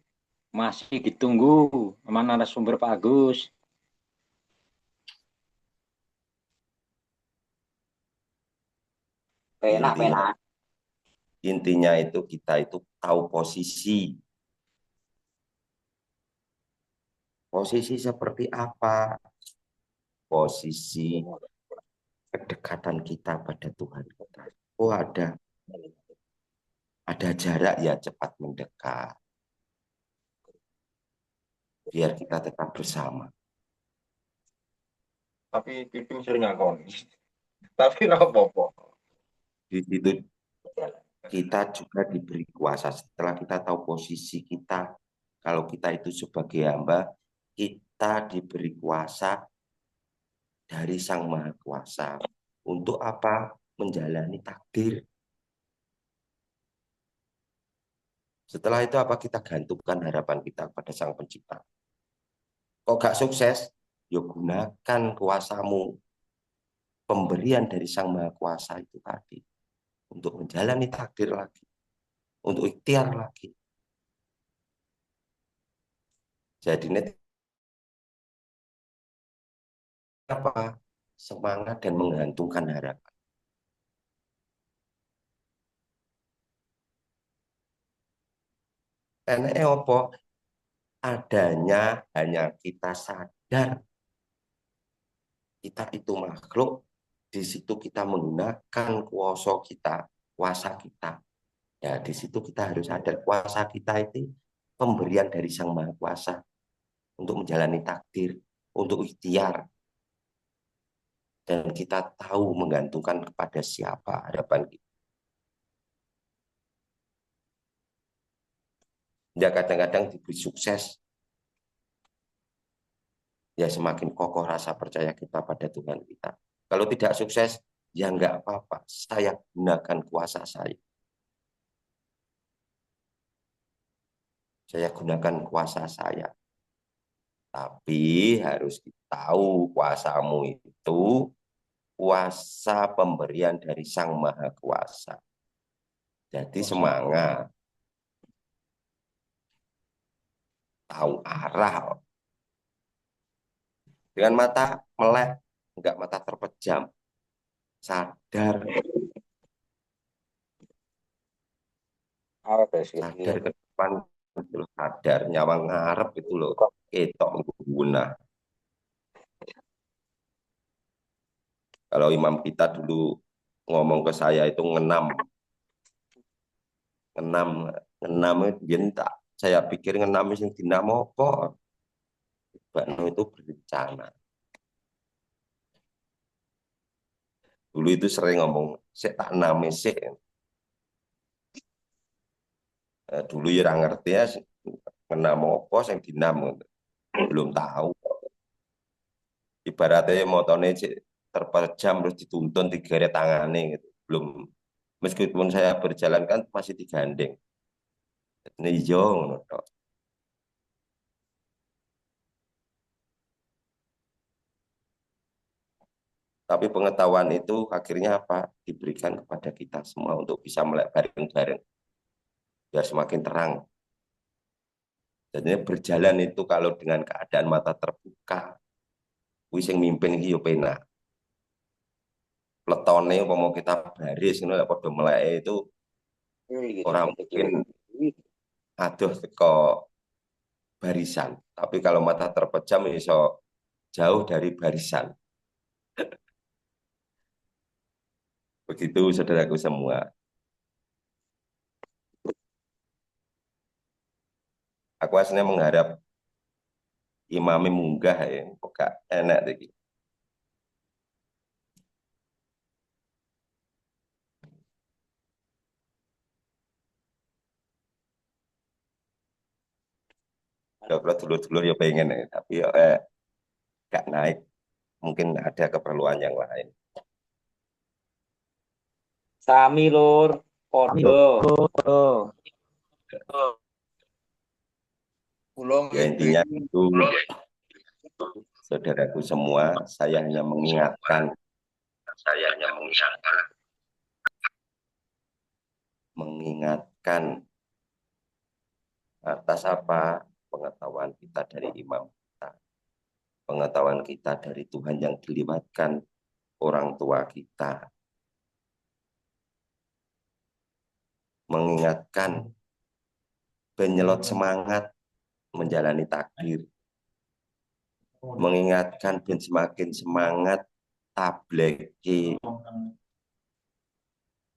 masih ditunggu sama narasumber Pak Agus. Penak. Intinya itu kita itu tahu posisi. Posisi seperti apa? Posisi kedekatan kita pada Tuhan kita. Oh, ada jarak ya, cepat mendekat. Biar kita tetap bersama. Tapi Piping sering ngakoni. Tapi apa-apa. Di situ kita juga diberi kuasa setelah kita tahu posisi kita. Kalau kita itu sebagai hamba, kita diberi kuasa dari Sang Maha Kuasa. Untuk apa? Menjalani takdir. Setelah itu apa? Kita gantungkan harapan kita kepada Sang Pencipta. Kok gak sukses? ya gunakan kuasamu, pemberian dari Sang Maha Kuasa itu tadi, untuk menjalani takdir lagi, untuk ikhtiar lagi. Jadi ini apa? Semangat dan menggantungkan harapan. Karena apa? Adanya hanya kita sadar kita itu makhluk, di situ kita menggunakan kuasa kita. Ya, di situ kita harus sadar kuasa kita itu pemberian dari Sang Maha Kuasa untuk menjalani takdir, untuk ikhtiar. Dan kita tahu menggantungkan kepada siapa harapan kita. Ya kadang-kadang diberi sukses, ya semakin kokoh rasa percaya kita pada Tuhan kita. Kalau tidak sukses, ya enggak apa-apa. Saya gunakan kuasa saya. Saya gunakan kuasa saya. Tapi harus tahu kuasamu itu kuasa pemberian dari Sang Maha Kuasa. Jadi semangat. Tahu arah. Dengan mata melek, enggak mata terpejam. Sadar. Sadar ke depan, sadar nyawang ngarep itu loh. Ketok guna. Kalau imam kita dulu ngomong ke saya itu ngenam itu tak. Saya pikir ngenam itu dinamo kok. Bakno itu berencana. Dulu itu sering ngomong, saya tak name sih. Dulu ya ngerti ya, ngenam apa yang dinam. Belum tahu. Ibaratnya motornya terpejam terus dituntun digeret tangannya gitu. Belum, meskipun saya berjalan kan masih digandeng. Ini hijau. Tapi pengetahuan itu akhirnya apa? Diberikan kepada kita semua untuk bisa melek bareng-bareng. Biar semakin terang. Jadi berjalan itu kalau dengan keadaan mata terbuka, wis sing mimpin iki yo penak. Pletone umpama kita baris ngono lek padha meleke itu orang mungkin aduh teko barisan. Tapi kalau mata terpejam iso jauh dari barisan. Begitu saudaraku semua. Aku aslinya mengharap imame munggah ya, kok enak iki. Kalau dulur-dulur ya pengen ya, tapi ya gak naik. Mungkin ada keperluan yang lain. Sami lur, podo. Ya intinya itu, saudaraku semua, saya hanya mengingatkan atas apa pengetahuan kita dari imam kita, pengetahuan kita dari Tuhan yang dilibatkan orang tua kita, mengingatkan penyelot semangat menjalani takdir, mengingatkan dan semakin semangat tableki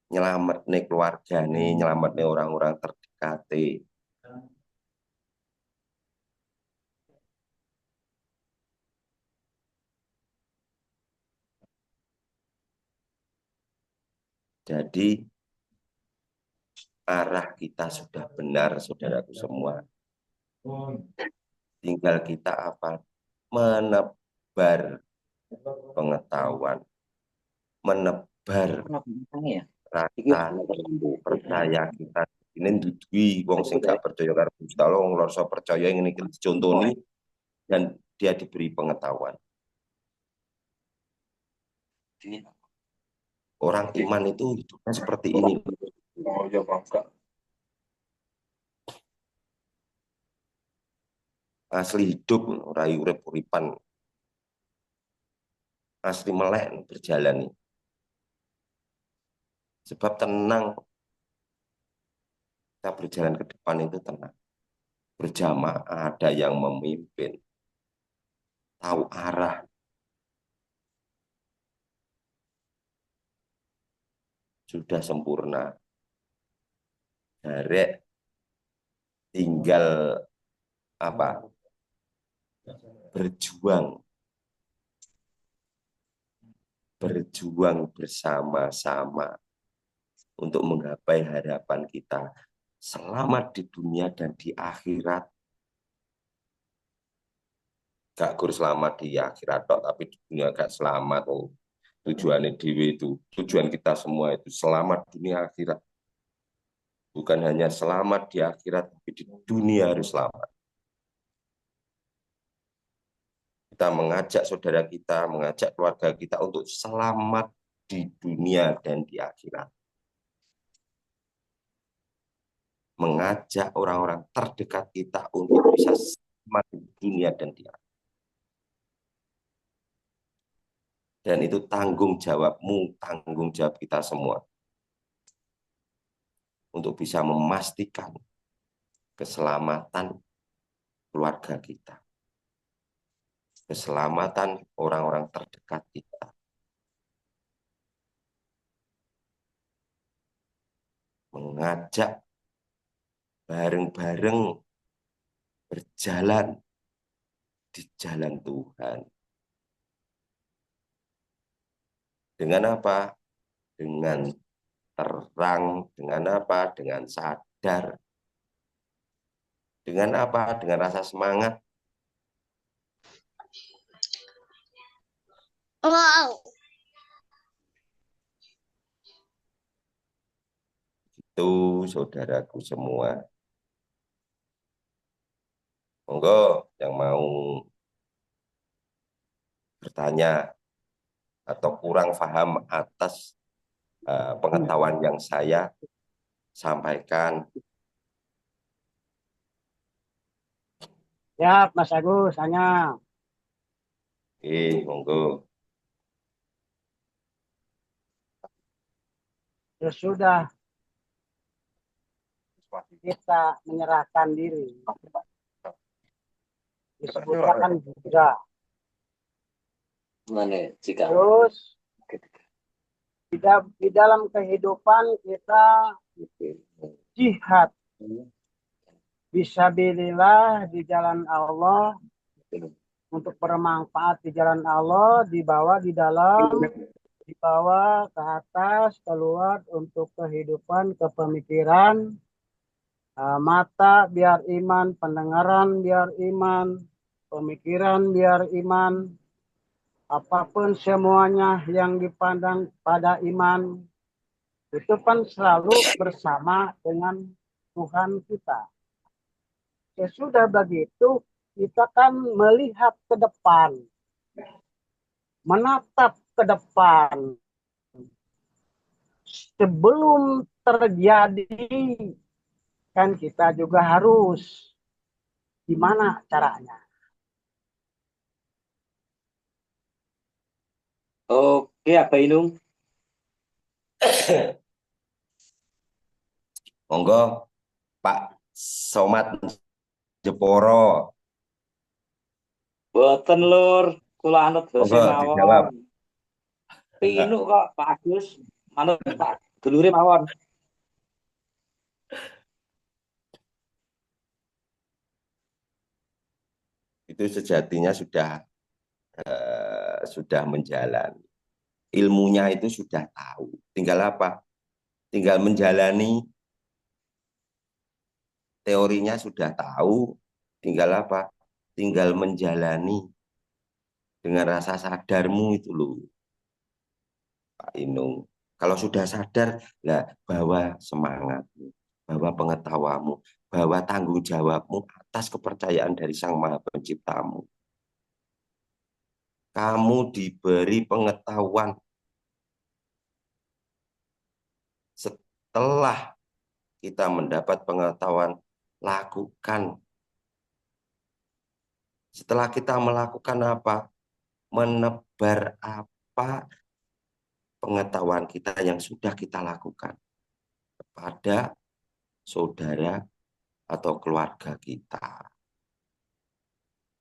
nyelamat nih keluarga nih, nyelamat nih orang-orang terdekat. Jadi arah kita sudah benar, saudaraku semua. Tinggal kita apa? Menebar pengetahuan, menebar rasa percaya kita. Ini dudui wong sing gak percaya karo Gusti Allah, wong loro percaya ngene iki dicontoni dan dia diberi pengetahuan. Orang iman itu hidupnya seperti ini. Oh iya Pak, enggak. Asli hidup, rayu urip-uripan. Asli melek berjalan nih. Sebab tenang, kita berjalan ke depan itu tenang. Berjamaah, ada yang memimpin. Tahu arah. Sudah sempurna. Derek tinggal apa? Berjuang bersama-sama untuk menggapai harapan kita selamat di dunia dan di akhirat. Gak gur selamat di akhirat tapi di dunia gak selamat. Oh, tujuannya dewi itu, tujuan kita semua itu selamat dunia akhirat. Bukan hanya selamat di akhirat, tapi di dunia harus selamat. Kita mengajak saudara kita, mengajak keluarga kita untuk selamat di dunia dan di akhirat. Mengajak orang-orang terdekat kita untuk bisa selamat di dunia dan di akhirat. Dan itu tanggung jawabmu, tanggung jawab kita semua. Untuk bisa memastikan keselamatan keluarga kita. Keselamatan orang-orang terdekat kita. Mengajak bareng-bareng berjalan di jalan Tuhan. Dengan apa? Dengan terang, dengan apa? Dengan sadar. Dengan apa? Dengan rasa semangat. Wow. Itu saudaraku semua. Monggo yang mau bertanya atau kurang paham atas pengetahuan yang saya sampaikan. Ya, Mas Agus, hanya. Monggo. Ya sudah, kita menyerahkan diri. Disebutkan juga. Terus, di dalam kehidupan kita jihad. Fisabilillah di jalan Allah. Untuk bermanfaat di jalan Allah, dibawa di dalam, dibawa ke atas, keluar untuk kehidupan, kepemikiran, mata biar iman, pendengaran biar iman, pemikiran biar iman, apapun semuanya yang dipandang pada iman, itu kan selalu bersama dengan Tuhan kita. Sesudah begitu, kita kan melihat ke depan, menatap ke depan. Sebelum terjadi, kan kita juga harus gimana caranya. Oke, Abah Inung. Monggo Pak Somad Jeporo. Boten Lur, kula anut dosen Monggo dijawab. mawon. Pinuk kok Pak Agus, manut Pak dulure mawon. Itu sejatinya sudah menjalani. Ilmunya itu sudah tahu. Tinggal apa? Tinggal menjalani. Teorinya sudah tahu. Tinggal apa? Tinggal menjalani. Dengan rasa sadarmu itu loh, Pak Inung. Kalau sudah sadar, lah bawa semangatmu, bawa pengetahuanmu, bawa tanggung jawabmu atas kepercayaan dari Sang Maha Penciptamu. kamu diberi pengetahuan. Setelah kita mendapat pengetahuan, lakukan. Setelah kita melakukan apa? Menebar apa pengetahuan kita yang sudah kita lakukan kepada saudara atau keluarga kita.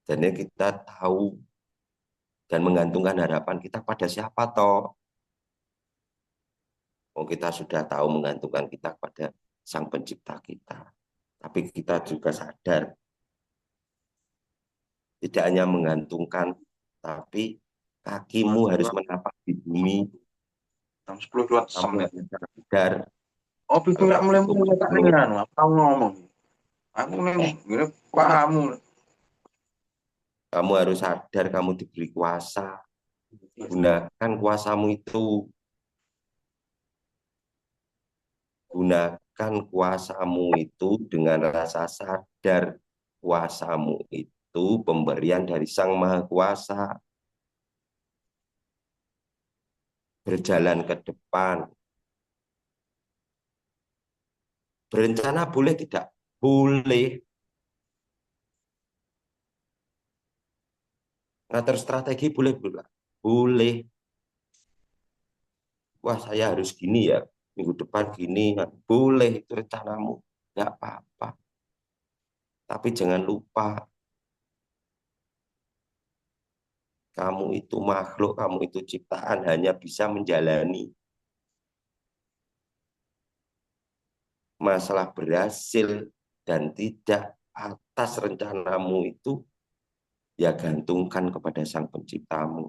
Dan kita tahu dan menggantungkan harapan kita pada siapa toh? Oh, kita sudah tahu menggantungkan kita pada Sang Pencipta kita. Tapi kita juga sadar tidak hanya menggantungkan, tapi kakimu harus menapak di bumi. Jam 10 lewat Kamu semenit. harus sadar. Oh, itu nggak mulai tak dengeran. Apa ngomong? Aku nih, gini kamu. Kamu harus sadar kamu diberi kuasa. Gunakan kuasamu itu. Gunakan kuasamu itu dengan rasa sadar. Kuasamu itu pemberian dari Sang Maha Kuasa. Berjalan ke depan. Berencana boleh tidak? Boleh. Ngatur strategi boleh pula? Boleh. Wah, saya harus gini ya. Minggu depan gini. Boleh, itu rencanamu. Nggak apa-apa. Tapi jangan lupa, kamu itu makhluk, kamu itu ciptaan, hanya bisa menjalani. Masalah berhasil dan tidak atas rencanamu itu, ya gantungkan kepada Sang Penciptamu.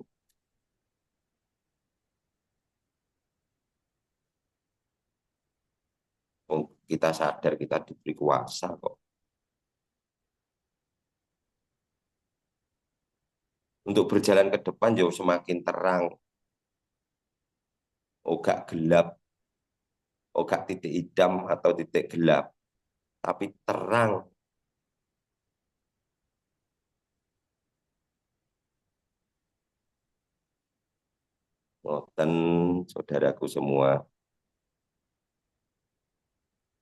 Kita sadar kita diberi kuasa kok. Untuk berjalan ke depan jauh semakin terang. Gak gelap. Gak titik hitam atau titik gelap. Tapi terang. Dan saudaraku semua.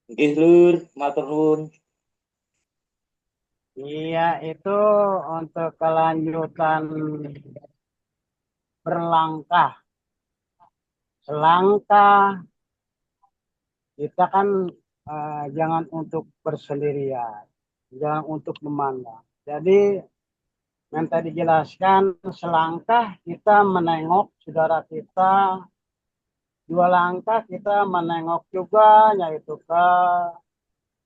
Nggih, Lur, matur nuwun. Iya, itu untuk kelanjutan berlangkah. Selangkah kita kan jangan untuk bersendirian, jangan untuk memandang. Jadi yang tadi dijelaskan, selangkah kita menengok saudara kita, 2 langkah kita menengok juga, yaitu ke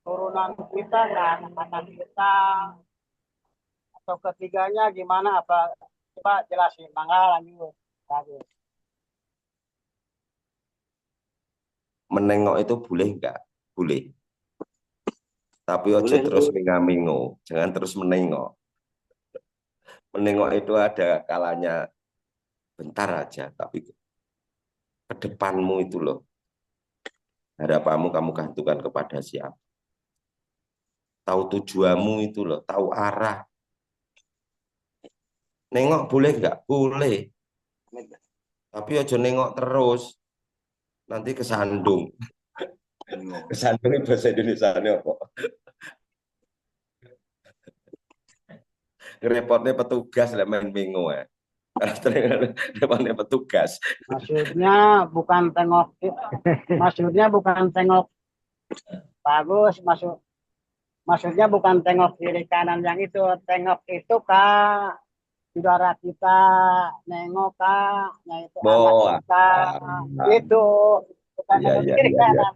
turunan kita, ke anak-anak kita, atau ketiganya gimana, apa coba jelasin, mangga lanjut. Bagus. Menengok itu boleh enggak? Boleh. Tapi ojo Boleh, terus Lur. mingamingo, jangan terus menengok. Menengok itu ada kalanya bentar aja, tapi ke depanmu itu loh. Harapanmu kamu gantungkan kepada siapa? Tahu tujuanmu itu loh, tahu arah. Nengok boleh enggak? Boleh. Tapi ojo nengok terus. Nanti kesandung. Kesandung itu bahasa Indonesia apa? Repotnya petugas lah main bingung ya. Repotnya petugas. Maksudnya bukan tengok, maksudnya bukan tengok bagus, maksudnya bukan tengok kiri kanan yang itu, tengok itu kak saudara kita, nengok kak, yaitu anak Boah. kita, itu bukan Iya, tengok iya, kiri iya, iya. kanan.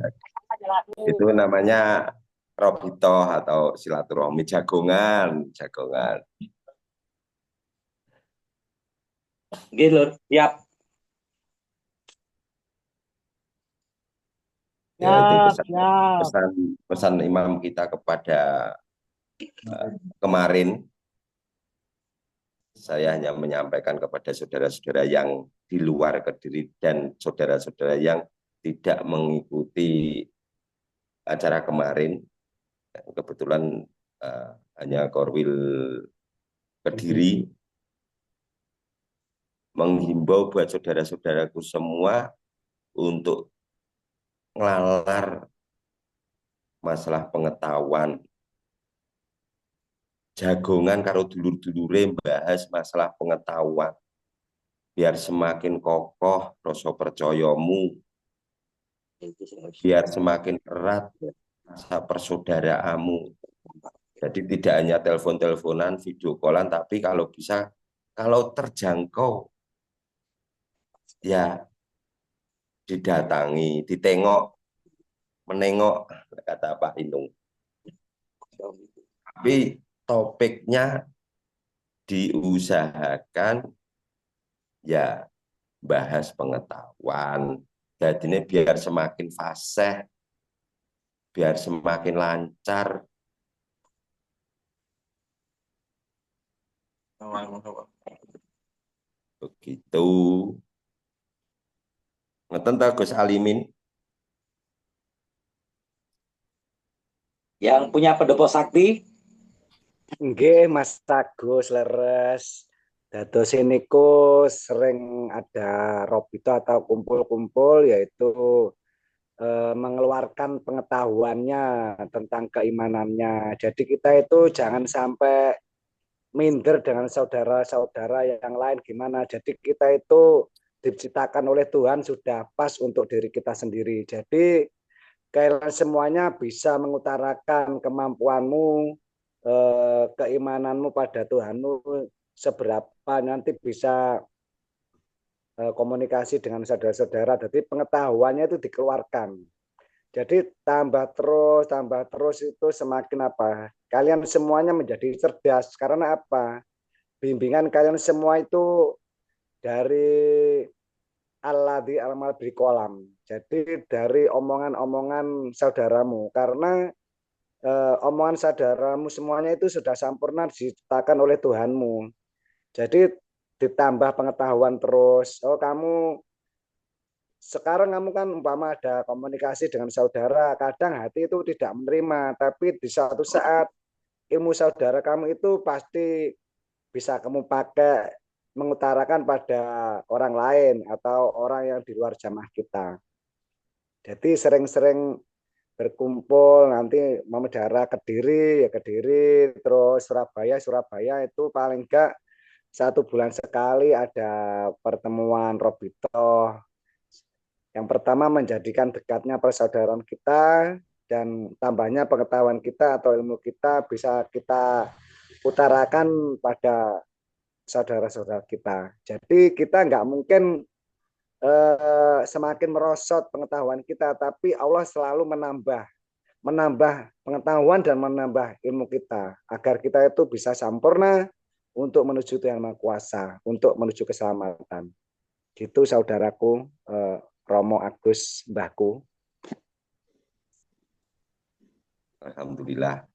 Jelasin. Itu namanya robito atau silaturahmi jagongan, jagongan. Nggih, Lur. Siap. Ya, itu Siap, siap. pesan imam kita kepada kemarin. Saya hanya menyampaikan kepada saudara-saudara yang di luar Kediri dan saudara-saudara yang tidak mengikuti acara kemarin. Kebetulan hanya Korwil Kediri. menghimbau buat saudara-saudaraku semua untuk ngelalar masalah pengetahuan, jagongan karo dulur-dulure bahas masalah pengetahuan biar semakin kokoh rasa percayamu, biar semakin erat rasa persaudaraanmu. Jadi tidak hanya telepon-teleponan, video callan, tapi kalau bisa, kalau terjangkau ya didatangi, ditengok, menengok, kata Pak Inung. Tapi topiknya diusahakan ya bahas pengetahuan. Jadi ini biar semakin fasih, biar semakin lancar. Begitu. Ngeten ta Gus Alimin? Yang punya pendopo sakti, Nggih, Mas Agus leres. Dados niku sering ada robito atau kumpul-kumpul yaitu mengeluarkan pengetahuannya tentang keimanannya. Jadi kita itu jangan sampai minder dengan saudara-saudara yang lain gimana. Jadi kita itu diciptakan oleh Tuhan sudah pas untuk diri kita sendiri. Jadi kalian semuanya bisa mengutarakan kemampuanmu, keimananmu pada Tuhanmu seberapa nanti bisa komunikasi dengan saudara-saudara. Jadi pengetahuannya itu dikeluarkan. Jadi tambah terus itu semakin apa? Kalian semuanya menjadi cerdas karena apa? Bimbingan kalian semua itu dari alladzi almal kolam. Jadi dari omongan-omongan saudaramu karena omongan saudaramu semuanya itu sudah sempurna diciptakan oleh Tuhanmu. Jadi ditambah pengetahuan terus. Oh kamu sekarang kamu kan umpama ada komunikasi dengan saudara, kadang hati itu tidak menerima, tapi di suatu saat ilmu saudara kamu itu pasti bisa kamu pakai mengutarakan pada orang lain atau orang yang di luar jamaah kita. Jadi sering-sering berkumpul, nanti Mamedara Kediri, ya Kediri, terus Surabaya itu paling enggak 1 bulan sekali ada pertemuan Robito. Yang pertama menjadikan dekatnya persaudaraan kita dan tambahnya pengetahuan kita atau ilmu kita bisa kita utarakan pada saudara-saudara kita. Jadi kita nggak mungkin semakin merosot pengetahuan kita, tapi Allah selalu menambah pengetahuan dan menambah ilmu kita agar kita itu bisa sempurna untuk menuju Tuhan Maha Kuasa, untuk menuju keselamatan. Gitu saudaraku, Romo Agus, mbahku. Alhamdulillah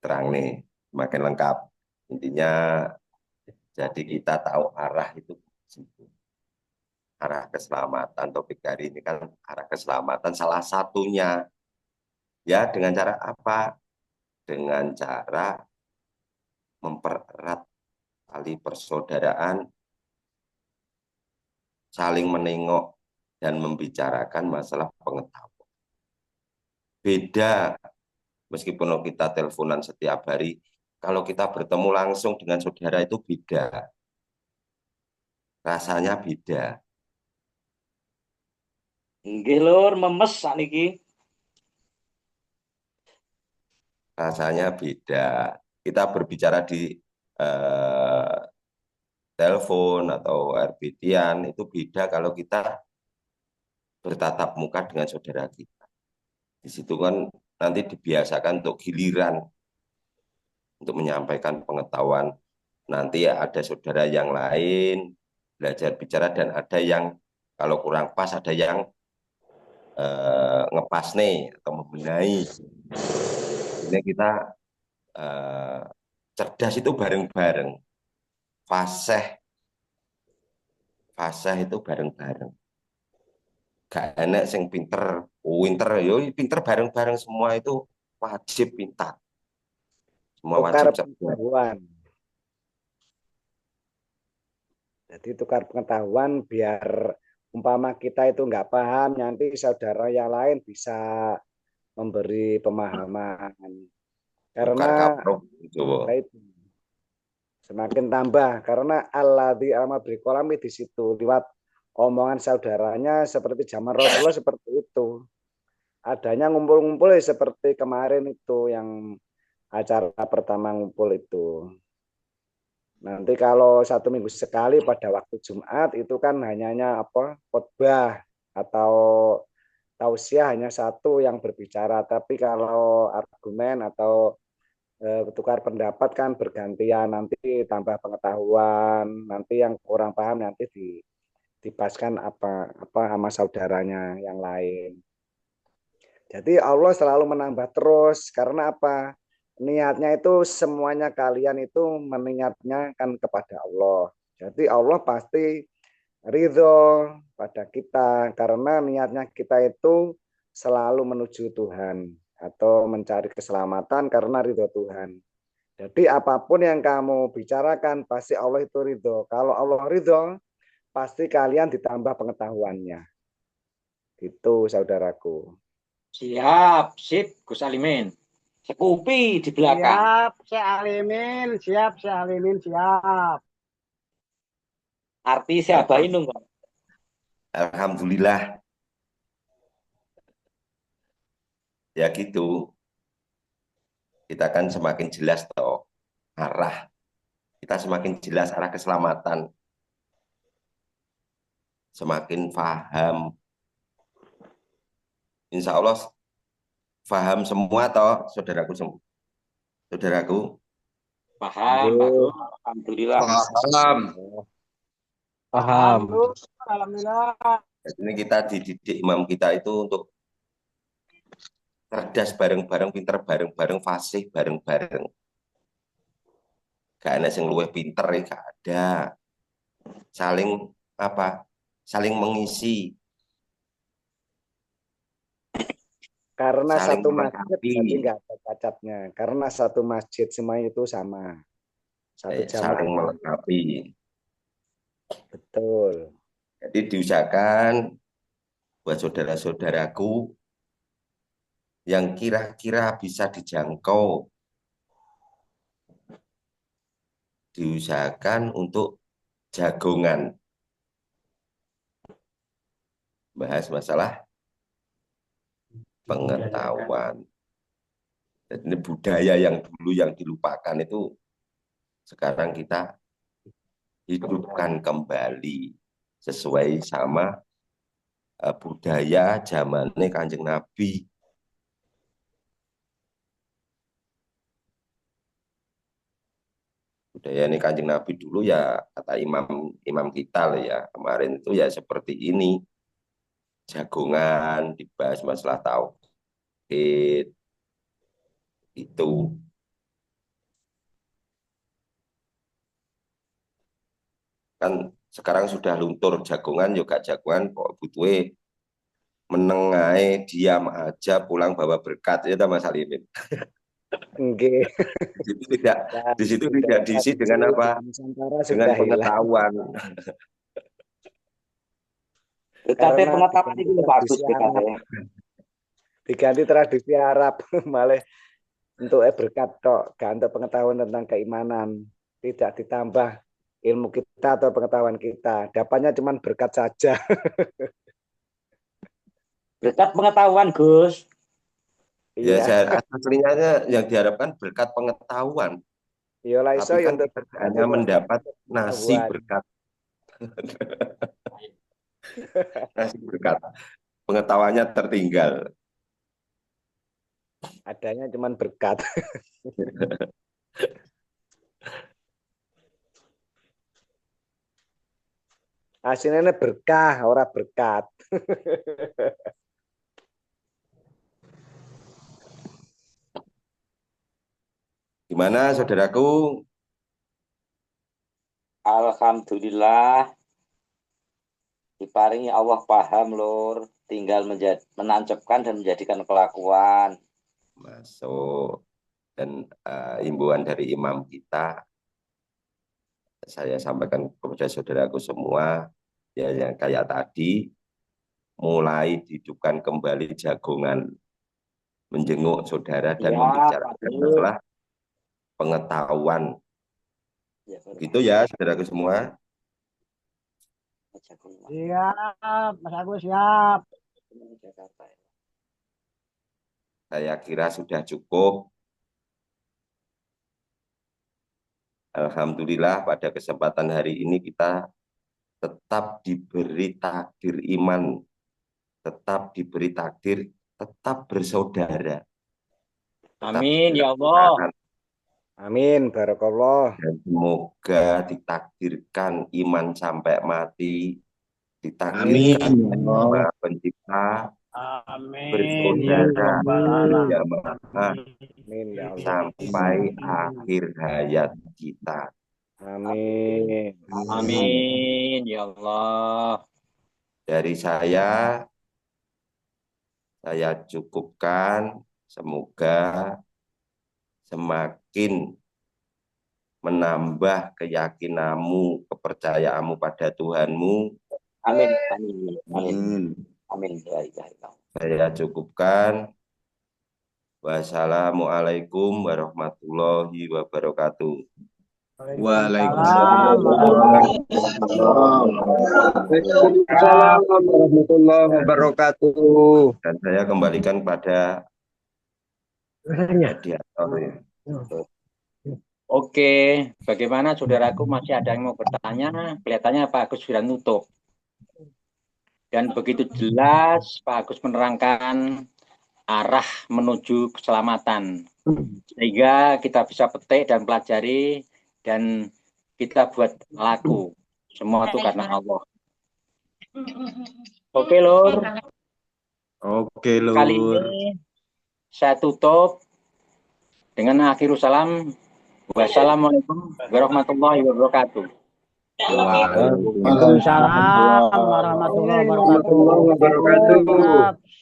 terang nih, makin lengkap. Intinya jadi kita tahu arah itu, arah keselamatan. Topik hari ini kan arah keselamatan salah satunya. Ya dengan cara apa? Dengan cara mempererat tali persaudaraan, saling menengok dan membicarakan masalah pengetahuan. Beda meskipun kita teleponan setiap hari, kalau kita bertemu langsung dengan saudara itu beda. Rasanya beda. nggih Lur, memes sakniki. Rasanya beda. Kita berbicara di telepon atau RBT-an itu beda kalau kita bertatap muka dengan saudara kita. Di situ kan nanti dibiasakan untuk giliran untuk menyampaikan pengetahuan. Nanti ada saudara yang lain belajar bicara dan ada yang kalau kurang pas ada yang ngepas nih atau membenahi. Ini kita cerdas itu bareng-bareng. Fasih itu bareng-bareng. Gak enak sing pinter yo pinter bareng-bareng semua itu wajib pintar. Semua wajib cerdas. Jadi tukar pengetahuan biar umpama kita itu nggak paham, nanti saudara yang lain bisa memberi pemahaman. Tukar Karena kaprok Jawa. itu semakin tambah karena alladzi alama biqolami di situ lewat omongan saudaranya seperti zaman Rasulullah seperti itu. Adanya ngumpul-ngumpul seperti kemarin itu yang acara pertama ngumpul itu. Nanti kalau 1 minggu sekali pada waktu Jumat itu kan hanya apa khotbah atau tausiah hanya satu yang berbicara. Tapi kalau argumen atau tukar pendapat kan bergantian, nanti tambah pengetahuan, nanti yang kurang paham nanti dibahaskan apa sama saudaranya yang lain. Jadi Allah selalu menambah terus karena apa? Niatnya itu semuanya kalian itu meniatnya kan kepada Allah. Jadi Allah pasti ridho pada kita karena niatnya kita itu selalu menuju Tuhan atau mencari keselamatan karena ridho Tuhan. Jadi apapun yang kamu bicarakan pasti Allah itu ridho. Kalau Allah ridho pasti kalian ditambah pengetahuannya. Gitu saudaraku. Siap, sip, Gus Alimin. Sekupi di belakang. Siap, Syekh Alimin. Siap, Syekh Alimin. Siap. Arti siapa ini enggak? Alhamdulillah. Ya gitu. Kita kan semakin jelas toh arah. Kita semakin jelas arah keselamatan. Semakin paham. Insya Allah paham semua toh saudaraku semua. Saudaraku. Paham, bagus. Alhamdulillah. Paham. Paham. Alhamdulillah. Jadi ini kita dididik imam kita itu untuk cerdas bareng-bareng, pinter bareng-bareng, fasih bareng-bareng. Gak ada yang luwih pinter ya, gak ada. Saling apa? Saling mengisi. Karena Saling satu masjid melengkapi. jadi nggak ada cacatnya. Karena satu masjid semuanya itu sama. Satu Saling jamaah. melengkapi. Betul. Jadi diusahakan buat saudara-saudaraku yang kira-kira bisa dijangkau, diusahakan untuk jagongan. Bahas masalah pengetahuan. Dan ini budaya yang dulu yang dilupakan itu sekarang kita hidupkan kembali sesuai sama budaya zamannya Kanjeng Nabi. Budaya ini Kanjeng Nabi dulu ya kata imam kita lah ya kemarin itu ya seperti ini, jagongan dibahas masalah tauhid itu. Kan sekarang sudah luntur jagongan juga jagongan kok butuh menengai diam aja pulang bawa berkat ya Mas Alimin. Enggak. Di situ tidak diisi dengan apa? Dengan pengetahuan. Berkatnya pengetahuan itu bagus berkatnya. Diganti tradisi Arab malah untuk berkat tok, gak untuk pengetahuan tentang keimanan, tidak ditambah ilmu kita atau pengetahuan kita, dapatnya cuma berkat saja. Berkat pengetahuan, Gus. Ya, Iya. aslinya yang diharapkan berkat pengetahuan. Iya lah iso Tapi kan untuk kita hanya mendapat nasi berkat. Nasi berkat. Pengetahuannya tertinggal. Adanya cuma berkat. Hasilnya berkah, orang berkat. Gimana saudaraku? Alhamdulillah. Diparingi Allah paham, Lur. Tinggal menancapkan dan menjadikan kelakuan. Masuk. Dan imbauan dari imam kita saya sampaikan kepada saudaraku semua, ya yang kayak tadi, mulai dihidupkan kembali jagongan, menjenguk saudara dan Ya, membicarakan Pak Gus. masalah pengetahuan. Ya, Gitu ya, saudaraku semua. Siap, Mas Agus siap. Saya kira sudah cukup. Alhamdulillah pada kesempatan hari ini kita tetap diberi takdir iman, tetap diberi takdir, tetap bersaudara. Tetap Amin ya Allah. Amin, barakallah. Dan semoga ditakdirkan iman sampai mati, ditakdirkan Maha Pencipta, Amin. bersaudara, Ya berjamaah Amin ya Allah. sampai akhir hayat kita. Amin. Amin ya Allah. Dari saya cukupkan. Semoga semakin menambah keyakinanmu, kepercayaanmu pada Tuhanmu. Amin. Amin. Amin. Amin. Amin. Ya, ya, ya. Saya cukupkan. Wassalamualaikum warahmatullahi wabarakatuh. Waalaikumsalam Waalaikumsalam warahmatullahi wabarakatuh. Dan saya kembalikan pada mediator ya. Oke, bagaimana saudaraku, masih ada yang mau bertanya? Kelihatannya Pak Agus sudah nutup. Dan begitu jelas Pak Agus menerangkan arah menuju keselamatan. Sehingga kita bisa petik dan pelajari dan kita buat laku. Semua itu karena Allah. Oke, Lur. Oke, Lur. Kali ini saya tutup dengan akhirul salam. Wassalamualaikum warahmatullahi wabarakatuh. Waalaikumsalam warahmatullahi wabarakatuh.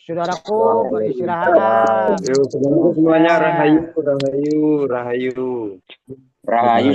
Saudaraku beristirahat. Yuk, semuanya rahayu, rahayu, rahayu. Rahayu